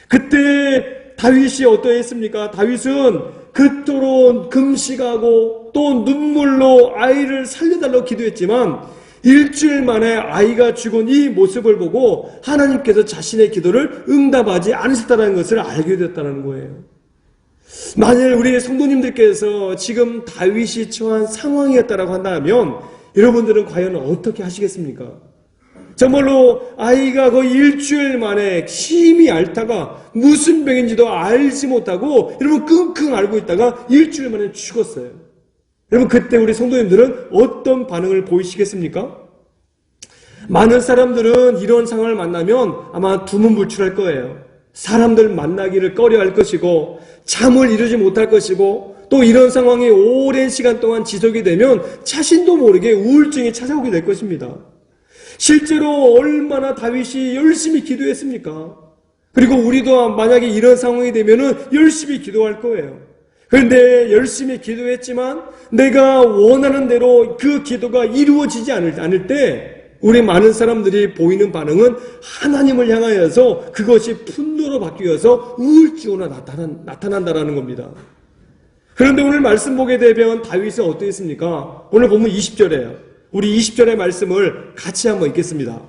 그때 다윗이 어떠했습니까? 다윗은 그토록 금식하고 또 눈물로 아이를 살려달라고 기도했지만 일주일 만에 아이가 죽은 이 모습을 보고 하나님께서 자신의 기도를 응답하지 않으셨다는 것을 알게 되었다는 거예요. 만일 우리 성도님들께서 지금 다윗이 처한 상황이었다고 한다면 여러분들은 과연 어떻게 하시겠습니까? 정말로 아이가 거의 일주일 만에 심히 앓다가 무슨 병인지도 알지 못하고 여러분 끙끙 앓고 있다가 일주일 만에 죽었어요. 여러분 그때 우리 성도님들은 어떤 반응을 보이시겠습니까? 많은 사람들은 이런 상황을 만나면 아마 두문불출할 거예요. 사람들 만나기를 꺼려할 것이고 잠을 이루지 못할 것이고 또 이런 상황이 오랜 시간 동안 지속이 되면 자신도 모르게 우울증이 찾아오게 될 것입니다. 실제로 얼마나 다윗이 열심히 기도했습니까? 그리고 우리도 만약에 이런 상황이 되면은 열심히 기도할 거예요. 그런데 열심히 기도했지만 내가 원하는 대로 그 기도가 이루어지지 않을 때 우리 많은 사람들이 보이는 반응은 하나님을 향하여서 그것이 분노로 바뀌어서 우울증으로 나타난다라는 겁니다. 그런데 오늘 말씀 보게 되면 다윗은 어떠했습니까? 오늘 보면 20절이에요. 우리 20절의 말씀을 같이 한번 읽겠습니다.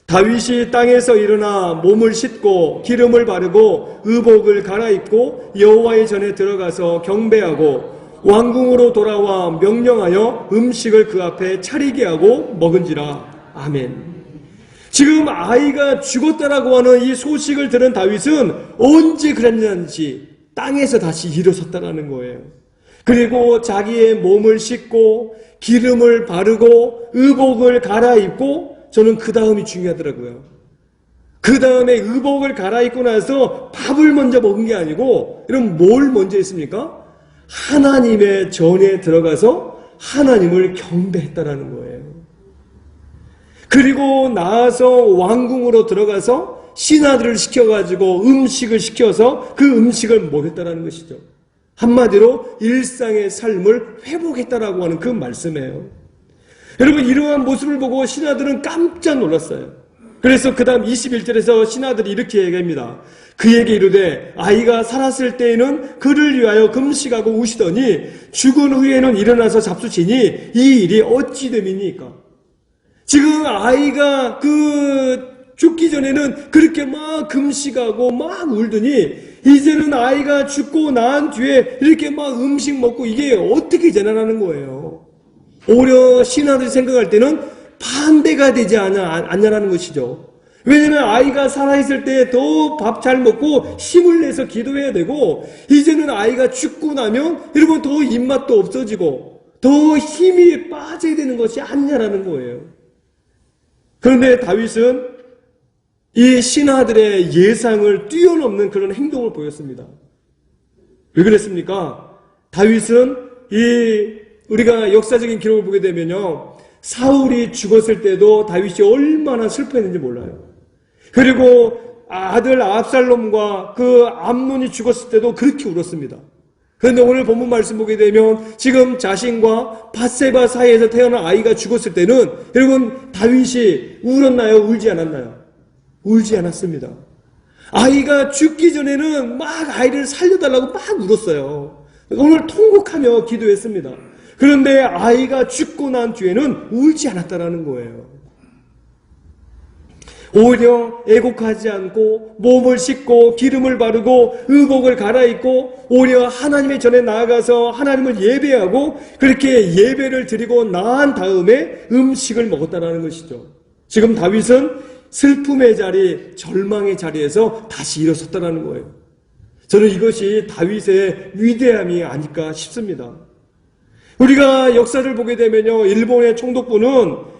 다윗이 땅에서 일어나 몸을 씻고 기름을 바르고 의복을 갈아입고 여호와의 전에 들어가서 경배하고 왕궁으로 돌아와 명령하여 음식을 그 앞에 차리게 하고 먹은지라. 아멘. 지금 아이가 죽었다라고 하는 이 소식을 들은 다윗은 언제 그랬는지 땅에서 다시 일어섰다라는 거예요. 그리고 자기의 몸을 씻고 기름을 바르고 의복을 갈아입고 저는 그 다음이 중요하더라고요. 그 다음에 의복을 갈아입고 나서 밥을 먼저 먹은 게 아니고 이런 뭘 먼저 했습니까? 하나님의 전에 들어가서 하나님을 경배했다라는 거예요. 그리고 나와서 왕궁으로 들어가서 신하들을 시켜가지고 음식을 시켜서 그 음식을 먹였다라는 것이죠. 한마디로 일상의 삶을 회복했다라고 하는 그 말씀이에요. 여러분 이러한 모습을 보고 신하들은 깜짝 놀랐어요. 그래서 그 다음 21절에서 신하들이 이렇게 얘기합니다. 그에게 이르되 아이가 살았을 때에는 그를 위하여 금식하고 우시더니 죽은 후에는 일어나서 잡수치니 이 일이 어찌 됨이니까. 지금 아이가 죽기 전에는 그렇게 막 금식하고 막 울더니 이제는 아이가 죽고 난 뒤에 이렇게 막 음식 먹고 이게 어떻게 되나라는 거예요. 오히려 신하들이 생각할 때는 반대가 되지 않냐라는 것이죠. 왜냐하면 아이가 살아있을 때 더 밥 잘 먹고 힘을 내서 기도해야 되고 이제는 아이가 죽고 나면 여러분 더 입맛도 없어지고 더 힘이 빠져야 되는 것이 아니냐라는 거예요. 그런데 다윗은 이 신하들의 예상을 뛰어넘는 그런 행동을 보였습니다. 왜 그랬습니까? 다윗은 우리가 역사적인 기록을 보게 되면요, 사울이 죽었을 때도 다윗이 얼마나 슬퍼했는지 몰라요. 그리고 아들 압살롬과 그 암논이 죽었을 때도 그렇게 울었습니다. 그런데 오늘 본문 말씀 보게 되면 지금 자신과 밧세바 사이에서 태어난 아이가 죽었을 때는 여러분 다윗이 울었나요? 울지 않았나요? 울지 않았습니다. 아이가 죽기 전에는 막 아이를 살려달라고 막 울었어요. 오늘 통곡하며 기도했습니다. 그런데 아이가 죽고 난 뒤에는 울지 않았다라는 거예요. 오히려 애곡하지 않고 몸을 씻고 기름을 바르고 의복을 갈아입고 오히려 하나님의 전에 나아가서 하나님을 예배하고 그렇게 예배를 드리고 나은 다음에 음식을 먹었다라는 것이죠. 지금 다윗은 슬픔의 자리, 절망의 자리에서 다시 일어섰다라는 거예요. 저는 이것이 다윗의 위대함이 아닐까 싶습니다. 우리가 역사를 보게 되면요, 일본의 총독부는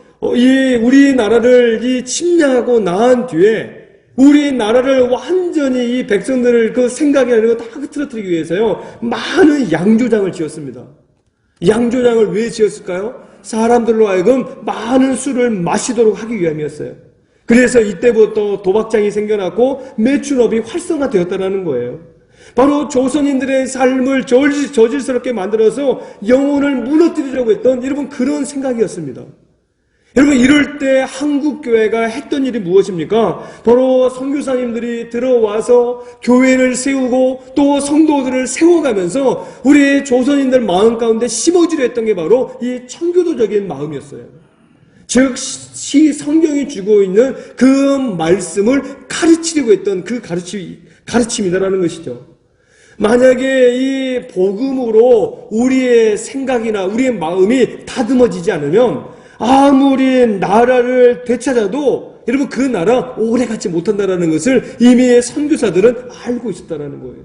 우리나라를 침략하고 나은 뒤에 우리나라를 완전히 이 백성들을 그 생각이라는 거 다 흐트러뜨리기 위해서요, 많은 양조장을 지었습니다. 양조장을 왜 지었을까요? 사람들로 하여금 많은 술을 마시도록 하기 위함이었어요. 그래서 이때부터 도박장이 생겨났고 매춘업이 활성화되었다는 거예요. 바로 조선인들의 삶을 저질스럽게 만들어서 영혼을 무너뜨리려고 했던 여러분 그런 생각이었습니다. 여러분 이럴 때 한국교회가 했던 일이 무엇입니까? 바로 선교사님들이 들어와서 교회를 세우고 또 성도들을 세워가면서 우리 조선인들 마음 가운데 심어주려 했던 게 바로 이 청교도적인 마음이었어요. 즉 성경이 주고 있는 그 말씀을 가르치려고 했던 그 가르침이다라는 것이죠. 만약에 이 복음으로 우리의 생각이나 우리의 마음이 다듬어지지 않으면 아무리 나라를 되찾아도 여러분 그 나라 오래 갖지 못한다는 것을 이미 선교사들은 알고 있었다는 거예요.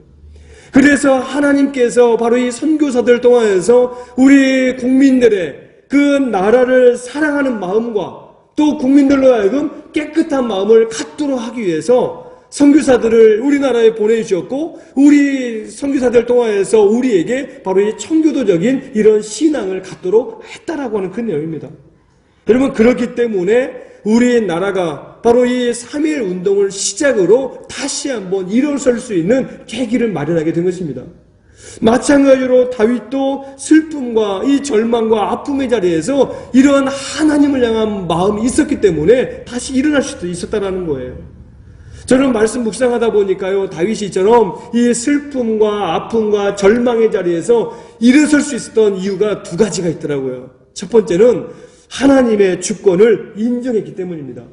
그래서 하나님께서 바로 이 선교사들을 통하여서 우리 국민들의 그 나라를 사랑하는 마음과 또 국민들로 하여금 깨끗한 마음을 갖도록 하기 위해서 선교사들을 우리나라에 보내주셨고 우리 선교사들을 통하여서 우리에게 바로 이 청교도적인 이런 신앙을 갖도록 했다라고 하는 그 내용입니다. 여러분 그렇기 때문에 우리나라가 바로 이 3.1 운동을 시작으로 다시 한번 일어설 수 있는 계기를 마련하게 된 것입니다. 마찬가지로 다윗도 슬픔과 이 절망과 아픔의 자리에서 이러한 하나님을 향한 마음이 있었기 때문에 다시 일어날 수도 있었다는 거예요. 저는 말씀 묵상하다 보니까요, 다윗이 이처럼 이 슬픔과 아픔과 절망의 자리에서 일어설 수 있었던 이유가 두 가지가 있더라고요. 첫 번째는 하나님의 주권을 인정했기 때문입니다.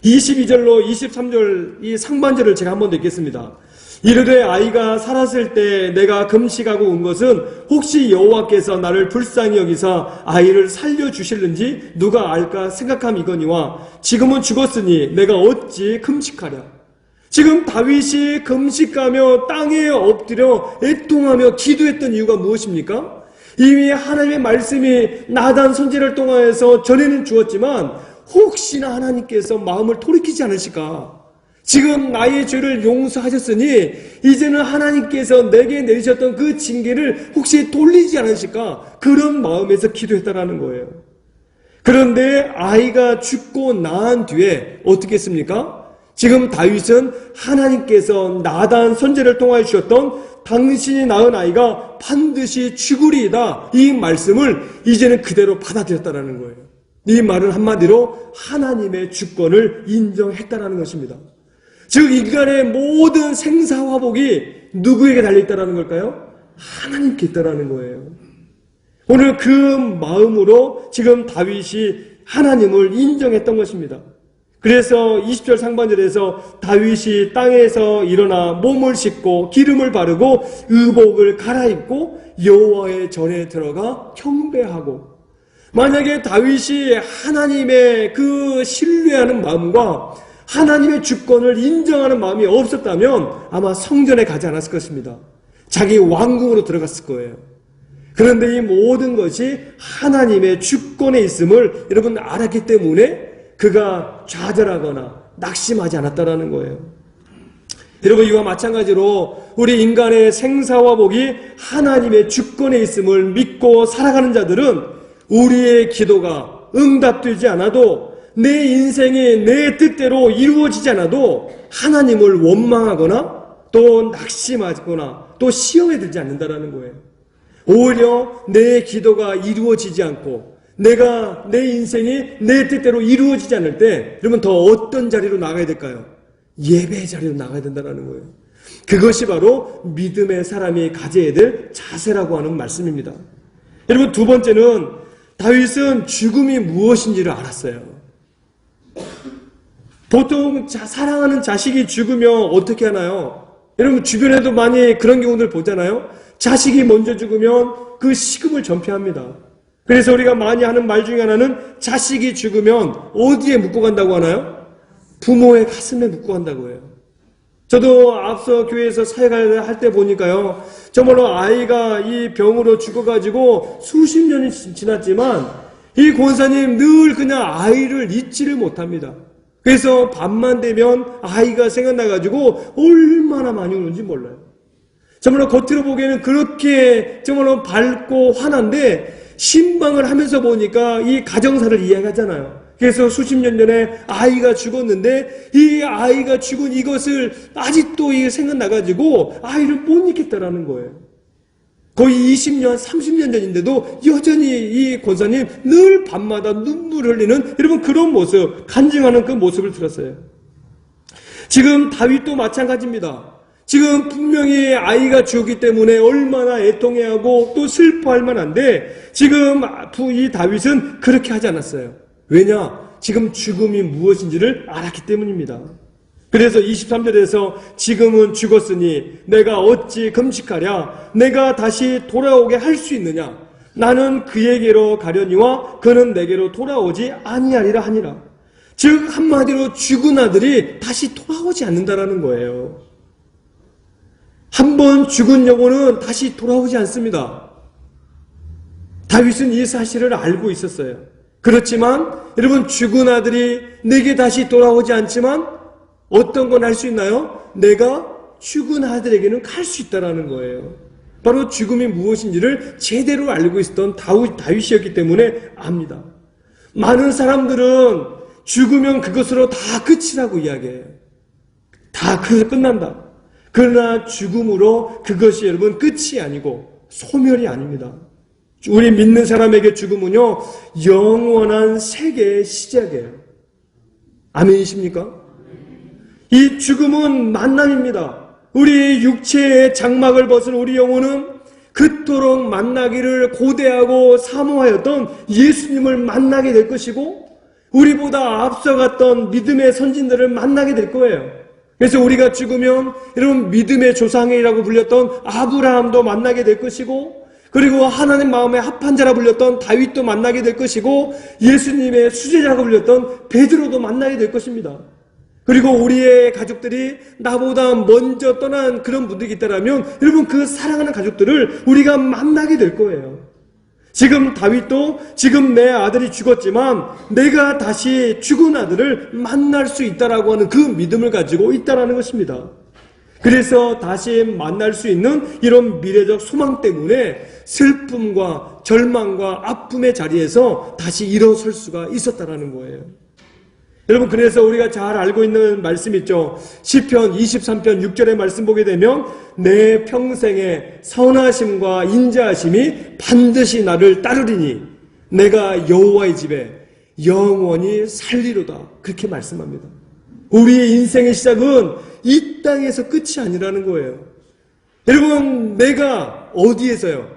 22절로 23절 이 상반절을 제가 한번 더 읽겠습니다. 이르되 아이가 살았을 때 내가 금식하고 온 것은 혹시 여호와께서 나를 불쌍히 여기사 아이를 살려주실는지 누가 알까 생각함이거니와 지금은 죽었으니 내가 어찌 금식하랴. 지금 다윗이 금식하며 땅에 엎드려 애통하며 기도했던 이유가 무엇입니까? 이미 하나님의 말씀이 나단 선지자를 통하여서 전에는 주었지만 혹시나 하나님께서 마음을 돌이키지 않으실까? 지금 나의 죄를 용서하셨으니 이제는 하나님께서 내게 내리셨던 그 징계를 혹시 돌리지 않으실까? 그런 마음에서 기도했다라는 거예요. 그런데 아이가 죽고 나은 뒤에 어떻게 했습니까? 지금 다윗은 하나님께서 나단 선지자를 통하여 주셨던 당신이 낳은 아이가 반드시 죽으리이다, 이 말씀을 이제는 그대로 받아들였다라는 거예요. 이 말은 한마디로 하나님의 주권을 인정했다라는 것입니다. 즉 인간의 모든 생사화복이 누구에게 달려있다라는 걸까요? 하나님께 있다라는 거예요. 오늘 그 마음으로 지금 다윗이 하나님을 인정했던 것입니다. 그래서 20절 상반절에서 다윗이 땅에서 일어나 몸을 씻고 기름을 바르고 의복을 갈아입고 여호와의 전에 들어가 경배하고, 만약에 다윗이 하나님의 그 신뢰하는 마음과 하나님의 주권을 인정하는 마음이 없었다면 아마 성전에 가지 않았을 것입니다. 자기 왕궁으로 들어갔을 거예요. 그런데 이 모든 것이 하나님의 주권에 있음을 여러분 알았기 때문에 그가 좌절하거나 낙심하지 않았다라는 거예요. 여러분, 이와 마찬가지로 우리 인간의 생사와 복이 하나님의 주권에 있음을 믿고 살아가는 자들은 우리의 기도가 응답되지 않아도, 내 인생이 내 뜻대로 이루어지지 않아도 하나님을 원망하거나 또 낙심하거나 또 시험에 들지 않는다라는 거예요. 오히려 내 기도가 이루어지지 않고 내가 내 인생이 내 뜻대로 이루어지지 않을 때 여러분 더 어떤 자리로 나가야 될까요? 예배의 자리로 나가야 된다는 거예요. 그것이 바로 믿음의 사람이 가져야 될 자세라고 하는 말씀입니다. 여러분, 두 번째는 다윗은 죽음이 무엇인지를 알았어요. 보통 사랑하는 자식이 죽으면 어떻게 하나요? 여러분, 주변에도 많이 그런 경우들 보잖아요. 자식이 먼저 죽으면 그 식음을 전폐합니다. 그래서 우리가 많이 하는 말 중에 하나는 자식이 죽으면 어디에 묻고 간다고 하나요? 부모의 가슴에 묻고 간다고 해요. 저도 앞서 교회에서 사역을 할 때 보니까요, 정말로 아이가 이 병으로 죽어가지고 수십 년이 지났지만 이 권사님 늘 그냥 아이를 잊지를 못합니다. 그래서 밤만 되면 아이가 생각나가지고 얼마나 많이 우는지 몰라요. 정말로 겉으로 보기에는 그렇게 정말로 밝고 환한데 신방을 하면서 보니까 이 가정사를 이야기하잖아요. 그래서 수십 년 전에 아이가 죽었는데 이 아이가 죽은 이것을 아직도 생각나가지고 아이를 못 잊겠다라는 거예요. 거의 20년, 30년 전인데도 여전히 이 권사님 늘 밤마다 눈물을 흘리는 여러분 그런 모습, 간증하는 그 모습을 들었어요. 지금 다윗도 마찬가지입니다. 지금 분명히 아이가 죽었기 때문에 얼마나 애통해하고 또 슬퍼할 만한데 지금 이 다윗은 그렇게 하지 않았어요. 왜냐? 지금 죽음이 무엇인지를 알았기 때문입니다. 그래서 23절에서 지금은 죽었으니 내가 어찌 금식하랴? 내가 다시 돌아오게 할 수 있느냐? 나는 그에게로 가려니와 그는 내게로 돌아오지 아니하리라 하니라. 즉 한마디로 죽은 아들이 다시 돌아오지 않는다라는 거예요. 한번 죽은 영혼은 다시 돌아오지 않습니다. 다윗은 이 사실을 알고 있었어요. 그렇지만 여러분, 죽은 아들이 내게 다시 돌아오지 않지만 어떤 건 할 수 있나요? 내가 죽은 아들에게는 갈 수 있다라는 거예요. 바로 죽음이 무엇인지를 제대로 알고 있었던 다윗이었기 때문에 압니다. 많은 사람들은 죽으면 그것으로 다 끝이라고 이야기해요. 다 끝난다. 그러나 죽음으로 그것이 여러분 끝이 아니고 소멸이 아닙니다. 우리 믿는 사람에게 죽음은요, 영원한 세계의 시작이에요. 아멘이십니까? 이 죽음은 만남입니다. 우리 육체의 장막을 벗은 우리 영혼은 그토록 만나기를 고대하고 사모하였던 예수님을 만나게 될 것이고 우리보다 앞서갔던 믿음의 선진들을 만나게 될 거예요. 그래서 우리가 죽으면 여러분 믿음의 조상이라고 불렸던 아브라함도 만나게 될 것이고 그리고 하나님 마음에 합한 자라 불렸던 다윗도 만나게 될 것이고 예수님의 수제자라고 불렸던 베드로도 만나게 될 것입니다. 그리고 우리의 가족들이 나보다 먼저 떠난 그런 분들이 있다면 여러분 그 사랑하는 가족들을 우리가 만나게 될 거예요. 지금 다윗도 지금 내 아들이 죽었지만 내가 다시 죽은 아들을 만날 수 있다라고 하는 그 믿음을 가지고 있다라는 것입니다. 그래서 다시 만날 수 있는 이런 미래적 소망 때문에 슬픔과 절망과 아픔의 자리에서 다시 일어설 수가 있었다라는 거예요. 여러분, 그래서 우리가 잘 알고 있는 말씀 있죠. 시편 23편 6절의 말씀 보게 되면 내 평생의 선하심과 인자하심이 반드시 나를 따르리니 내가 여호와의 집에 영원히 살리로다. 그렇게 말씀합니다. 우리의 인생의 시작은 이 땅에서 끝이 아니라는 거예요. 여러분, 내가 어디에서요?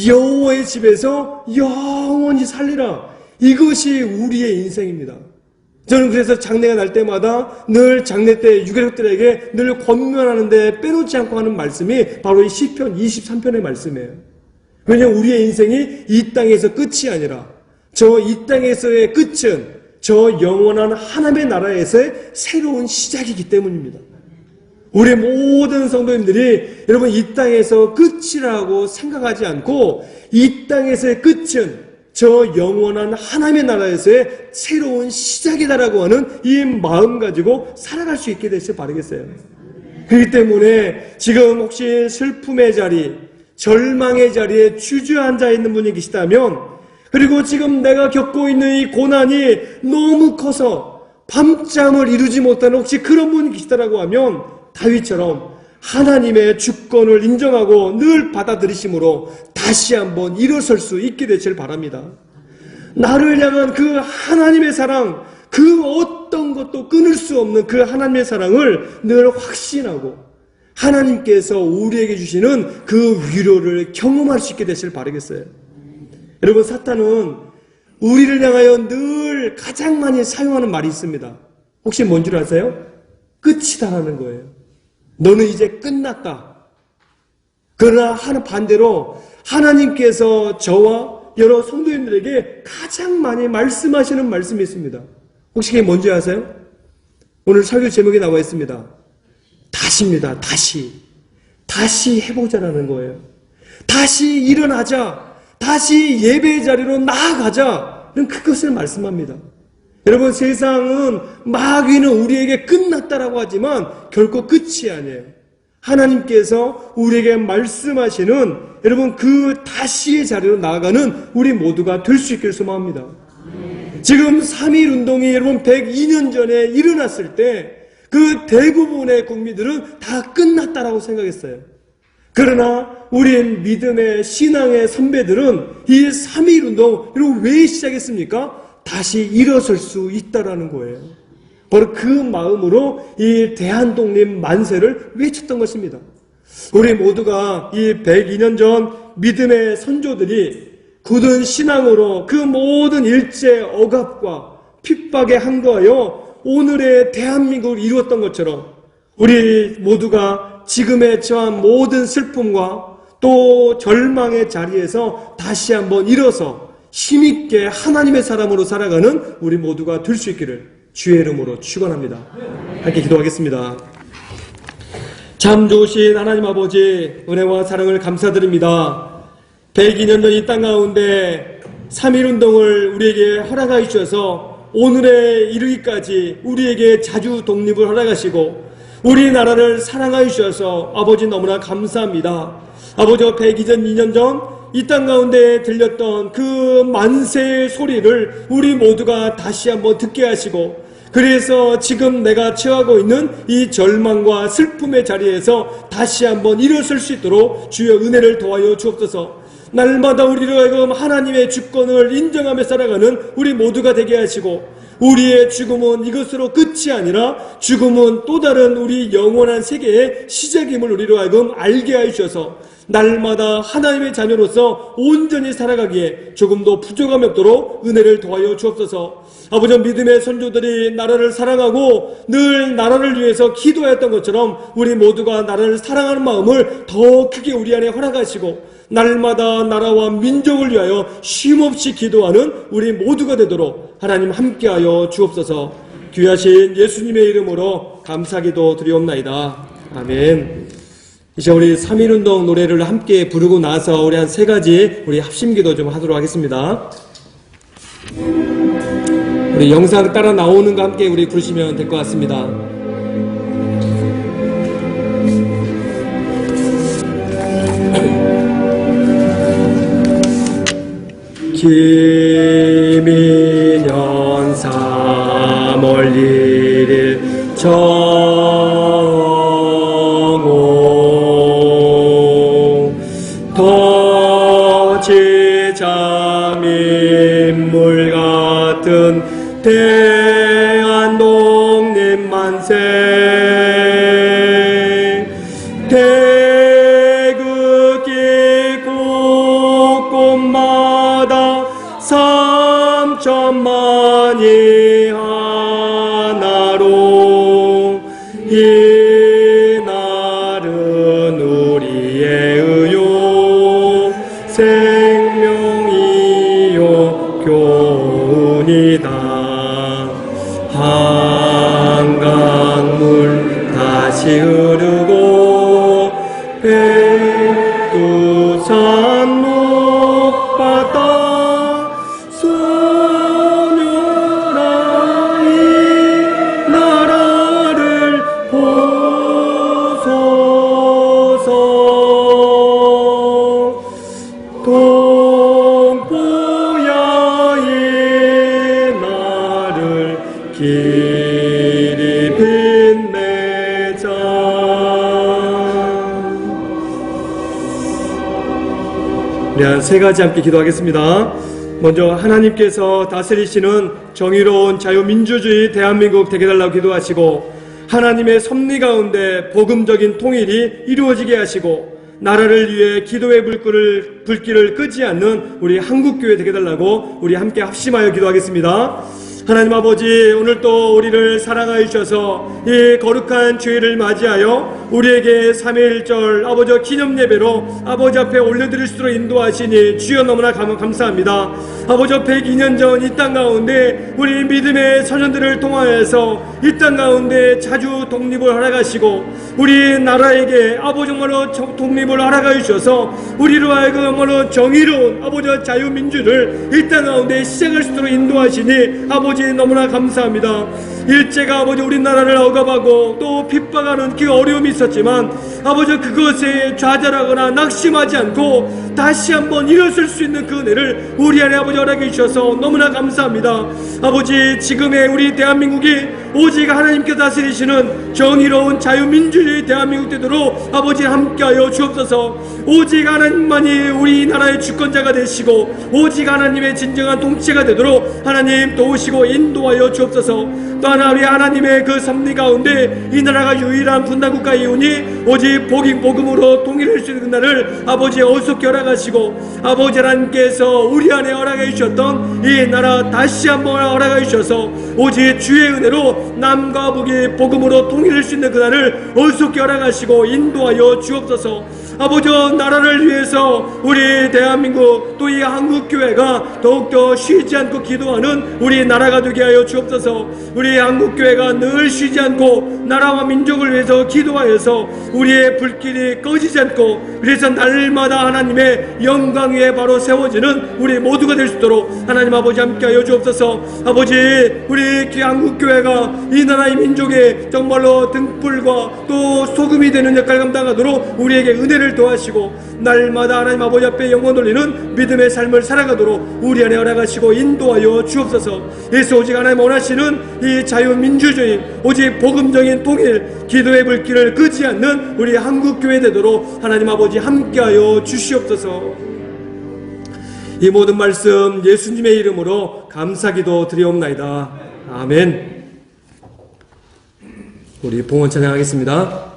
여호와의 집에서 영원히 살리라. 이것이 우리의 인생입니다. 저는 그래서 장례가 날 때마다 늘 장례 때 유가족들에게 늘 권면하는데 빼놓지 않고 하는 말씀이 바로 이 시편 23편의 말씀이에요. 왜냐하면 우리의 인생이 이 땅에서 끝이 아니라 저 이 땅에서의 끝은 저 영원한 하나님의 나라에서의 새로운 시작이기 때문입니다. 우리 모든 성도님들이 여러분 이 땅에서 끝이라고 생각하지 않고 이 땅에서의 끝은 저 영원한 하나님의 나라에서의 새로운 시작이다라고 하는 이 마음 가지고 살아갈 수 있게 되시길 바라겠어요. 그렇기 때문에 지금 혹시 슬픔의 자리, 절망의 자리에 주저앉아 있는 분이 계시다면, 그리고 지금 내가 겪고 있는 이 고난이 너무 커서 밤잠을 이루지 못하는 혹시 그런 분이 계시다라고 하면 다윗처럼 하나님의 주권을 인정하고 늘 받아들이심으로 다시 한번 일어설 수 있게 되시길 바랍니다. 나를 향한 그 하나님의 사랑, 그 어떤 것도 끊을 수 없는 그 하나님의 사랑을 늘 확신하고 하나님께서 우리에게 주시는 그 위로를 경험할 수 있게 되시길 바라겠어요. 여러분, 사탄은 우리를 향하여 늘 가장 많이 사용하는 말이 있습니다. 혹시 뭔 줄 아세요? 끝이다라는 거예요. 너는 이제 끝났다. 그러나 반대로 하나님께서 저와 여러 성도님들에게 가장 많이 말씀하시는 말씀이 있습니다. 혹시 그게 뭔지 아세요? 오늘 설교 제목에 나와 있습니다. 다시입니다. 다시 해보자라는 거예요. 다시 일어나자. 다시 예배의 자리로 나아가자. 그것을 말씀합니다. 여러분, 세상은 마귀는 우리에게 끝났다라고 하지만 결코 끝이 아니에요. 하나님께서 우리에게 말씀하시는 여러분 그 다시의 자리로 나아가는 우리 모두가 될 수 있기를 소망합니다. 지금 3.1 운동이 여러분 102년 전에 일어났을 때 그 대부분의 국민들은 다 끝났다라고 생각했어요. 그러나 우리 믿음의 신앙의 선배들은 이 3.1 운동 왜 시작했습니까? 다시 일어설 수 있다라는 거예요. 바로 그 마음으로 이 대한독립 만세를 외쳤던 것입니다. 우리 모두가 이 102년 전 믿음의 선조들이 굳은 신앙으로 그 모든 일제 억압과 핍박에 항거하여 오늘의 대한민국을 이루었던 것처럼 우리 모두가 지금에 처한 모든 슬픔과 또 절망의 자리에서 다시 한번 일어서 힘있게 하나님의 사람으로 살아가는 우리 모두가 될 수 있기를 주의 이름으로 축원합니다. 함께 기도하겠습니다. 참 좋으신 하나님 아버지, 은혜와 사랑을 감사드립니다. 102년 전 이 땅 가운데 3.1 운동을 우리에게 허락하여 주셔서 오늘에 이르기까지 우리에게 자주 독립을 허락하시고 우리나라를 사랑하여 주셔서 아버지 너무나 감사합니다. 아버지 102년 전 이 땅 가운데 들렸던 그 만세의 소리를 우리 모두가 다시 한번 듣게 하시고, 그래서 지금 내가 처하고 있는 이 절망과 슬픔의 자리에서 다시 한번 일어설 수 있도록 주여 은혜를 도와여 주옵소서. 날마다 우리로 하여금 하나님의 주권을 인정하며 살아가는 우리 모두가 되게 하시고, 우리의 죽음은 이것으로 끝이 아니라 죽음은 또 다른 우리 영원한 세계의 시작임을 우리로 하여금 알게 하여 주셔서 날마다 하나님의 자녀로서 온전히 살아가기에 조금도 부족함이 없도록 은혜를 도와여 주옵소서. 아버지, 믿음의 선조들이 나라를 사랑하고 늘 나라를 위해서 기도했던 것처럼 우리 모두가 나라를 사랑하는 마음을 더 크게 우리 안에 허락하시고 날마다 나라와 민족을 위하여 쉼없이 기도하는 우리 모두가 되도록 하나님 함께하여 주옵소서. 귀하신 예수님의 이름으로 감사기도 드리옵나이다. 아멘. 이제 우리 3.1운동 노래를 함께 부르고 나서 우리 한 3가지 우리 합심기도 좀 하도록 하겠습니다. 우리 영상 따라 나오는 거 함께 우리 부르시면 될 것 같습니다. 김인년 3월 1일 정오 터치자 민물 같은 대한독립 만세 태극기 곳곳마다 3천만이 하나로 이날은 우리의 의욕 생명이요 교훈이다. 한강물 다시 흐르고 우리 한 세 가지 함께 기도하겠습니다. 먼저 하나님께서 다스리시는 정의로운 자유민주주의 대한민국 되게 달라고 기도하시고, 하나님의 섭리 가운데 복음적인 통일이 이루어지게 하시고, 나라를 위해 기도의 불길을 끄지 않는 우리 한국교회 되게 달라고 우리 함께 합심하여 기도하겠습니다. 하나님 아버지, 오늘 또 우리를 사랑하여 주셔서 이 거룩한 주일을 맞이하여 우리에게 3.1절 아버지 기념 예배로 아버지 앞에 올려드릴 수 있도록 인도하시니 주여 너무나 감사합니다. 아버지 102년 전 이 땅 가운데 우리 믿음의 선현들을 통하여서 이 땅 가운데 자주 독립을 허락하시고 우리 나라에게 아버지 정말로 독립을 허락하여 주셔서 우리로 하여금 정말로 정의로운 아버지 자유민주를 이 땅 가운데 시작할 수 있도록 인도하시니 아버지 너무나 감사합니다. 일제가 아버지 우리나라를 억압하고 또 핍박하는 그 어려움이 있었지만 아버지 그것에 좌절하거나 낙심하지 않고 다시 한번 일어설 수 있는 그 은혜를 우리 안에 아버지 허락해 주셔서 너무나 감사합니다. 아버지, 지금의 우리 대한민국이 오직 하나님께서 다스리시는 정의로운 자유민주주의 대한민국 되도록 아버지 함께하여 주옵소서. 오직 하나님만이 우리나라의 주권자가 되시고 오직 하나님의 진정한 통치가 되도록 하나님 도우시고 인도하여 주옵소서. 또 하나 우리 하나님의 그 섭리 가운데 이 나라가 유일한 분단국가이오니 오직 복음으로 통일할 수 있는 날을 아버지 어수선히 허락하시고 아버지 하나님께서 우리 안에 허락해 주셨던 이 나라 다시 한번 허락해 주셔서 오직 주의 은혜로 남과 북이 복음으로 통일할 수 있는 그날을 어수선히 허락하시고 인도하여 주옵소서. 아버지 나라를 위해서 우리 대한민국 또 이 한국교회가 더욱더 쉬지 않고 기도하는 우리 나라가 되게 하여 주옵소서. 우리 한국교회가 늘 쉬지 않고 나라와 민족을 위해서 기도하여서 우리의 불길이 꺼지지 않고 그래서 날마다 하나님의 영광 위에 바로 세워지는 우리 모두가 될 수 있도록 하나님 아버지 함께 하여 주옵소서. 아버지, 우리 한국교회가 이 나라의 민족의 정말로 등불과 또 소금이 되는 역할을 감당하도록 우리에게 은혜를 도하시고 날마다 하나님 아버지 앞에 영광 돌리는 믿음의 삶을 살아가도록 우리 안에 허락하시고 인도하여 주옵소서. 예수 오직 하나님 원하시는 이 자유민주주의 오직 복음적인 통일 기도의 불길을 끄지 않는 우리 한국교회 되도록 하나님 아버지 함께하여 주시옵소서. 이 모든 말씀 예수님의 이름으로 감사기도 드리옵나이다. 아멘. 우리 봉헌 찬양하겠습니다.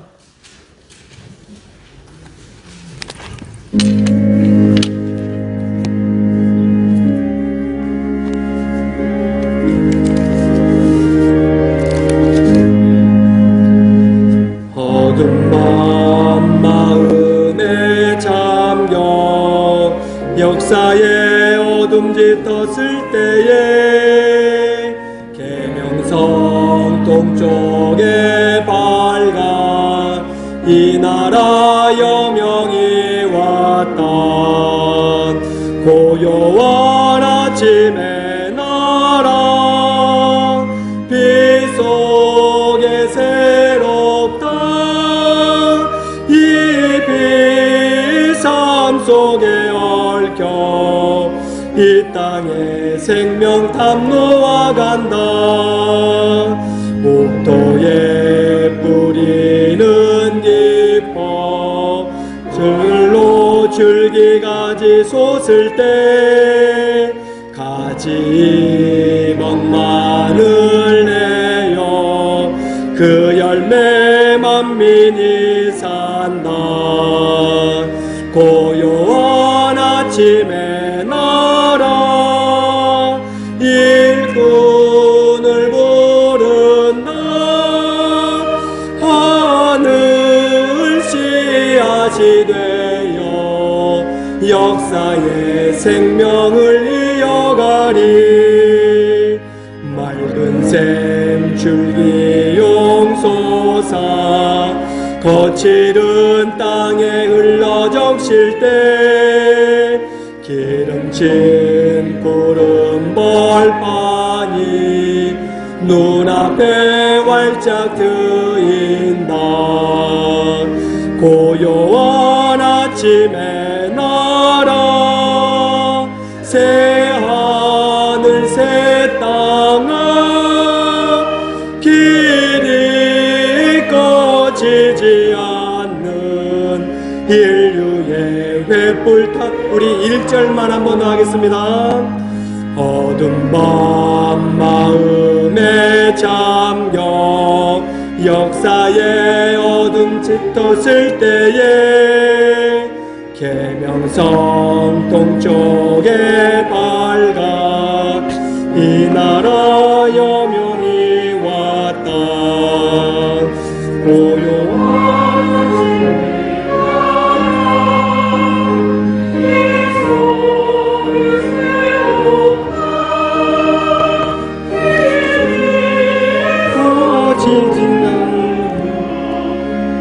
어둠 밤 마음에 잠겨 역사의 어둠 짙었을 때에 계명성 동쪽에 밝아 이 나라 여명이 왔다. 고요한 아침의 나라 빛 속에 새롭다. 이 빛 삶 속에 얽혀 이 땅에 생명 탐로와 간다. 목토에 뿌리는 깊어 줄로 줄기가지 솟을 때 가지 먹만을 내어 그 열매 만민이 산다. 고요한 아침의 나라 일꾼을 부른다. 하늘 씨앗이 되어 역사의 생명을 이어가리. 맑은 샘 줄기 용솟아 거칠은 땅에 흘러 적실 때 기름진 푸른 벌판이 눈앞에 활짝 트인다. 고요한 아침의 나라 새 하늘 새 땅아 길이 꺼지지 않는 인류의 횃불 우리 1절만 한번 더 하겠습니다. 어둠 밤 마음에 잠겨 역사의 어둠 짙었을 때에 계명성 동쪽에 밝아 이 나라 여명이 왔다. 고요한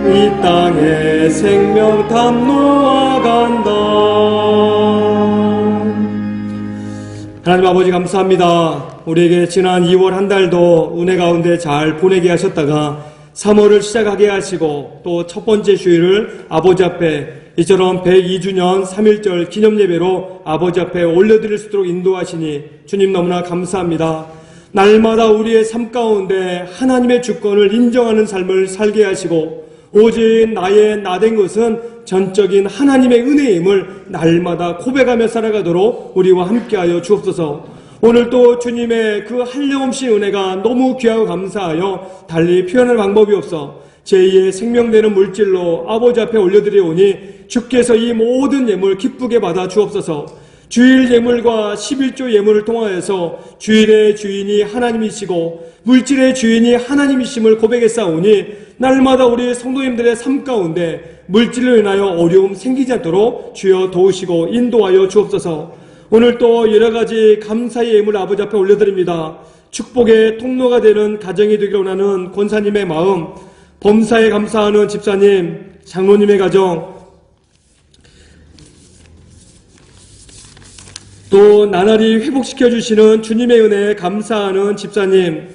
이 땅에 생명탐 놓아간다. 하나님 아버지 감사합니다. 우리에게 지난 2월 한 달도 은혜 가운데 잘 보내게 하셨다가 3월을 시작하게 하시고 또 첫 번째 주일을 아버지 앞에 이처럼 102주년 3.1절 기념예배로 아버지 앞에 올려드릴 수 있도록 인도하시니 주님 너무나 감사합니다. 날마다 우리의 삶 가운데 하나님의 주권을 인정하는 삶을 살게 하시고 오직 나의 나된 것은 전적인 하나님의 은혜임을 날마다 고백하며 살아가도록 우리와 함께하여 주옵소서. 오늘 또 주님의 그 한량없이 은혜가 너무 귀하고 감사하여 달리 표현할 방법이 없어 제2의 생명되는 물질로 아버지 앞에 올려드리오니 주께서 이 모든 예물 기쁘게 받아 주옵소서. 주일 예물과 11조 예물을 통하여서 주일의 주인이 하나님이시고 물질의 주인이 하나님이심을 고백했사오니 날마다 우리 성도님들의 삶 가운데 물질로 인하여 어려움 생기지 않도록 주여 도우시고 인도하여 주옵소서. 오늘 또 여러가지 감사의 예물 아버지 앞에 올려드립니다. 축복의 통로가 되는 가정이 되기를 원하는 권사님의 마음, 범사에 감사하는 집사님, 장로님의 가정, 또 나날이 회복시켜 주시는 주님의 은혜에 감사하는 집사님,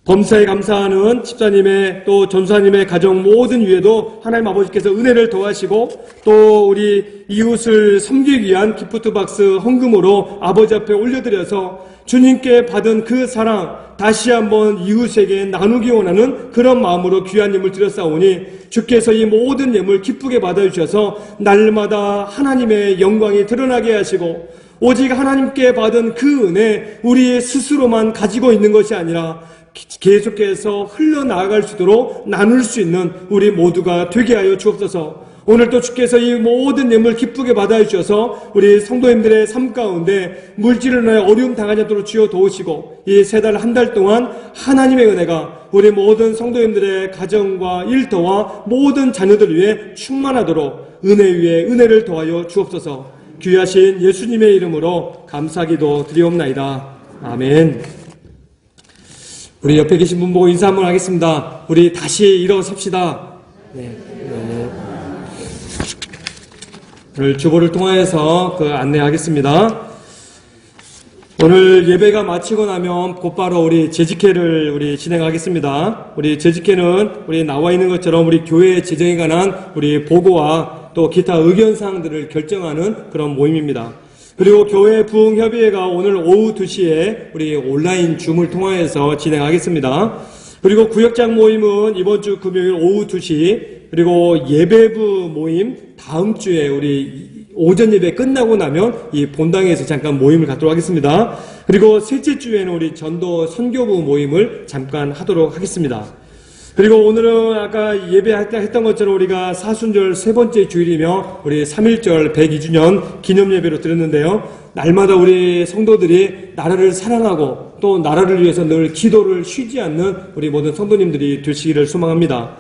범사에 감사하는 집사님의 또 전사님의 가정 모든 위에도 하나님 아버지께서 은혜를 더하시고 또 우리 이웃을 섬기기 위한 기프트박스 헌금으로 아버지 앞에 올려드려서 주님께 받은 그 사랑 다시 한번 이웃에게 나누기 원하는 그런 마음으로 귀한 예물 드렸사오니 주께서 이 모든 예물 기쁘게 받아주셔서 날마다 하나님의 영광이 드러나게 하시고 오직 하나님께 받은 그 은혜 우리 스스로만 가지고 있는 것이 아니라 계속해서 흘러나아갈 수 있도록 나눌 수 있는 우리 모두가 되게 하여 주옵소서. 오늘도 주께서 이 모든 예물 기쁘게 받아주셔서 우리 성도님들의 삶 가운데 물질을 인하여 어려움 당하지 않도록 주여 도우시고 이 세 달 한 달 동안 하나님의 은혜가 우리 모든 성도님들의 가정과 일터와 모든 자녀들 위해 충만하도록 은혜 위에 은혜를 더하여 주옵소서. 귀하신 예수님의 이름으로 감사기도 드리옵나이다. 아멘. 우리 옆에 계신 분 보고 인사 한번 하겠습니다. 우리 다시 일어섭시다. 네. 오늘 주보를 통하여서 안내하겠습니다. 오늘 예배가 마치고 나면 곧바로 우리 재직회를 우리 진행하겠습니다. 우리 재직회는 우리 나와 있는 것처럼 우리 교회 재정에 관한 우리 보고와 또 기타 의견사항들을 결정하는 그런 모임입니다. 그리고 교회 부흥협의회가 오늘 오후 2시에 우리 온라인 줌을 통하여서 진행하겠습니다. 그리고 구역장 모임은 이번 주 금요일 오후 2시, 그리고 예배부 모임 다음 주에 우리 오전 예배 끝나고 나면 이 본당에서 잠깐 모임을 갖도록 하겠습니다. 그리고 셋째 주에는 우리 전도 선교부 모임을 잠깐 하도록 하겠습니다. 그리고 오늘은 아까 예배할 때 했던 것처럼 우리가 사순절 세 번째 주일이며 우리 3.1절 102주년 기념예배로 드렸는데요. 날마다 우리 성도들이 나라를 사랑하고 또 나라를 위해서 늘 기도를 쉬지 않는 우리 모든 성도님들이 되시기를 소망합니다.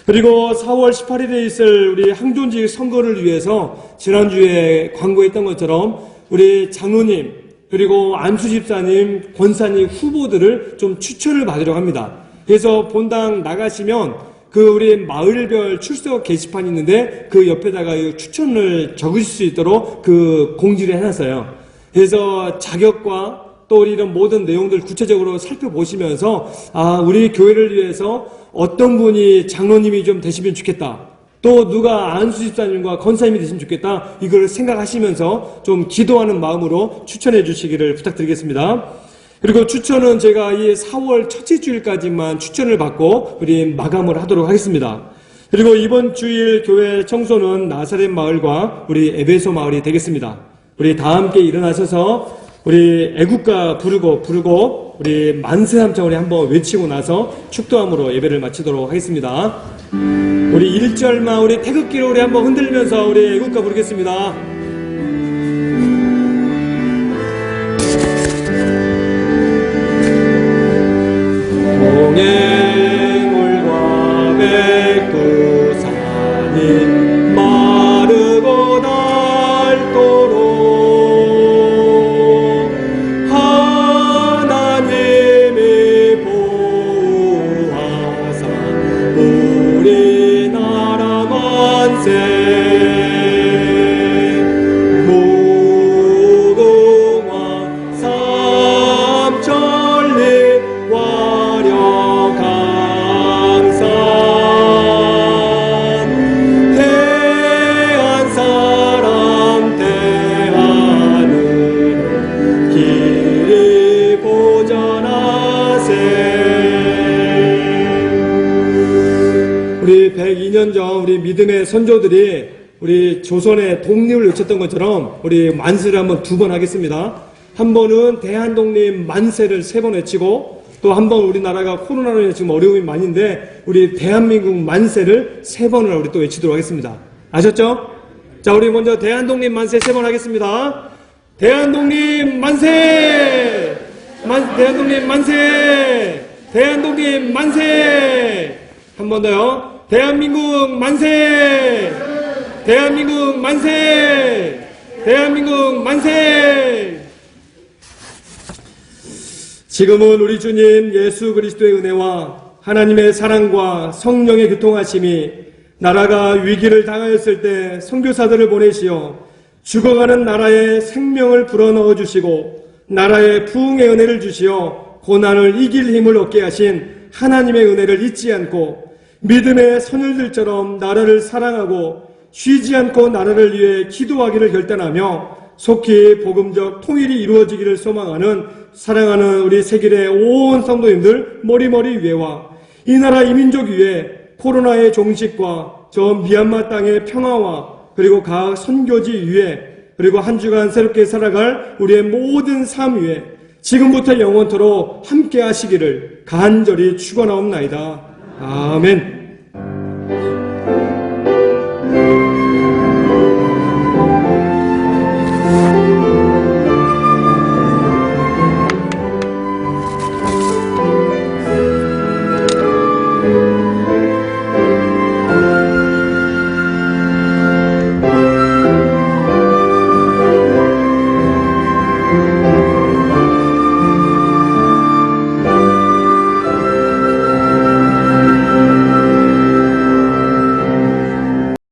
그리고 4월 18일에 있을 우리 항존직 선거를 위해서 지난주에 광고했던 것처럼 우리 장로님 그리고 안수 집사님, 권사님 후보들을 좀 추천을 받으려고 합니다. 그래서 본당 나가시면 그 우리 마을별 출석 게시판이 있는데 그 옆에다가 추천을 적으실 수 있도록 그 공지를 해놨어요. 그래서 자격과 또 우리 이런 모든 내용들 구체적으로 살펴보시면서 우리 교회를 위해서 어떤 분이 장로님이 좀 되시면 좋겠다. 또 누가 안수 집사님과 권사님이 되시면 좋겠다. 이걸 생각하시면서 좀 기도하는 마음으로 추천해 주시기를 부탁드리겠습니다. 그리고 추천은 제가 이 4월 첫째 주일까지만 추천을 받고 우리 마감을 하도록 하겠습니다. 그리고 이번 주일 교회 청소는 나사렛 마을과 우리 에베소 마을이 되겠습니다. 우리 다 함께 일어나셔서 우리 애국가 부르고 우리 만세 함창 우리 한번 외치고 나서 축도함으로 예배를 마치도록 하겠습니다. 우리 1절만 우리 태극기를 우리 한번 흔들면서 우리 애국가 부르겠습니다. 동해물과 백두산이 마르고 닳도록 하나님이 보호하사 우리나라 만세 무궁화 삼천리 화려 강산 대한 사람 대하늘 길이 보전하세. 우리 102년 전 우리 믿음의 선조들이 우리 조선의 독립을 외쳤던 것처럼 우리 만세를 한번 2번 하겠습니다. 한 번은 대한독립 만세를 3번 외치고 또 한 번 우리나라가 코로나로 인해 지금 어려움이 많은데 우리 대한민국 만세를 3번을 우리 또 외치도록 하겠습니다. 아셨죠? 자, 우리 먼저 대한독립 만세 3번 하겠습니다. 대한독립 만세! 대한독립 만세! 대한독립 만세! 한 번 더요. 대한민국 만세! 대한민국 만세! 대한민국 만세! 지금은 우리 주님 예수 그리스도의 은혜와 하나님의 사랑과 성령의 교통하심이 나라가 위기를 당하였을 때 선교사들을 보내시어 죽어가는 나라에 생명을 불어넣어 주시고 나라에 부흥의 은혜를 주시어 고난을 이길 힘을 얻게 하신 하나님의 은혜를 잊지 않고 믿음의 선율들처럼 나라를 사랑하고 쉬지 않고 나라를 위해 기도하기를 결단하며 속히 복음적 통일이 이루어지기를 소망하는 사랑하는 우리 세길의 온 성도님들 머리머리 위에와 이 나라 이민족 위에 코로나의 종식과 저 미얀마 땅의 평화와 그리고 각 선교지 위에 그리고 한 주간 새롭게 살아갈 우리의 모든 삶 위에 지금부터 영원토록 함께 하시기를 간절히 축원하옵나이다. 아멘.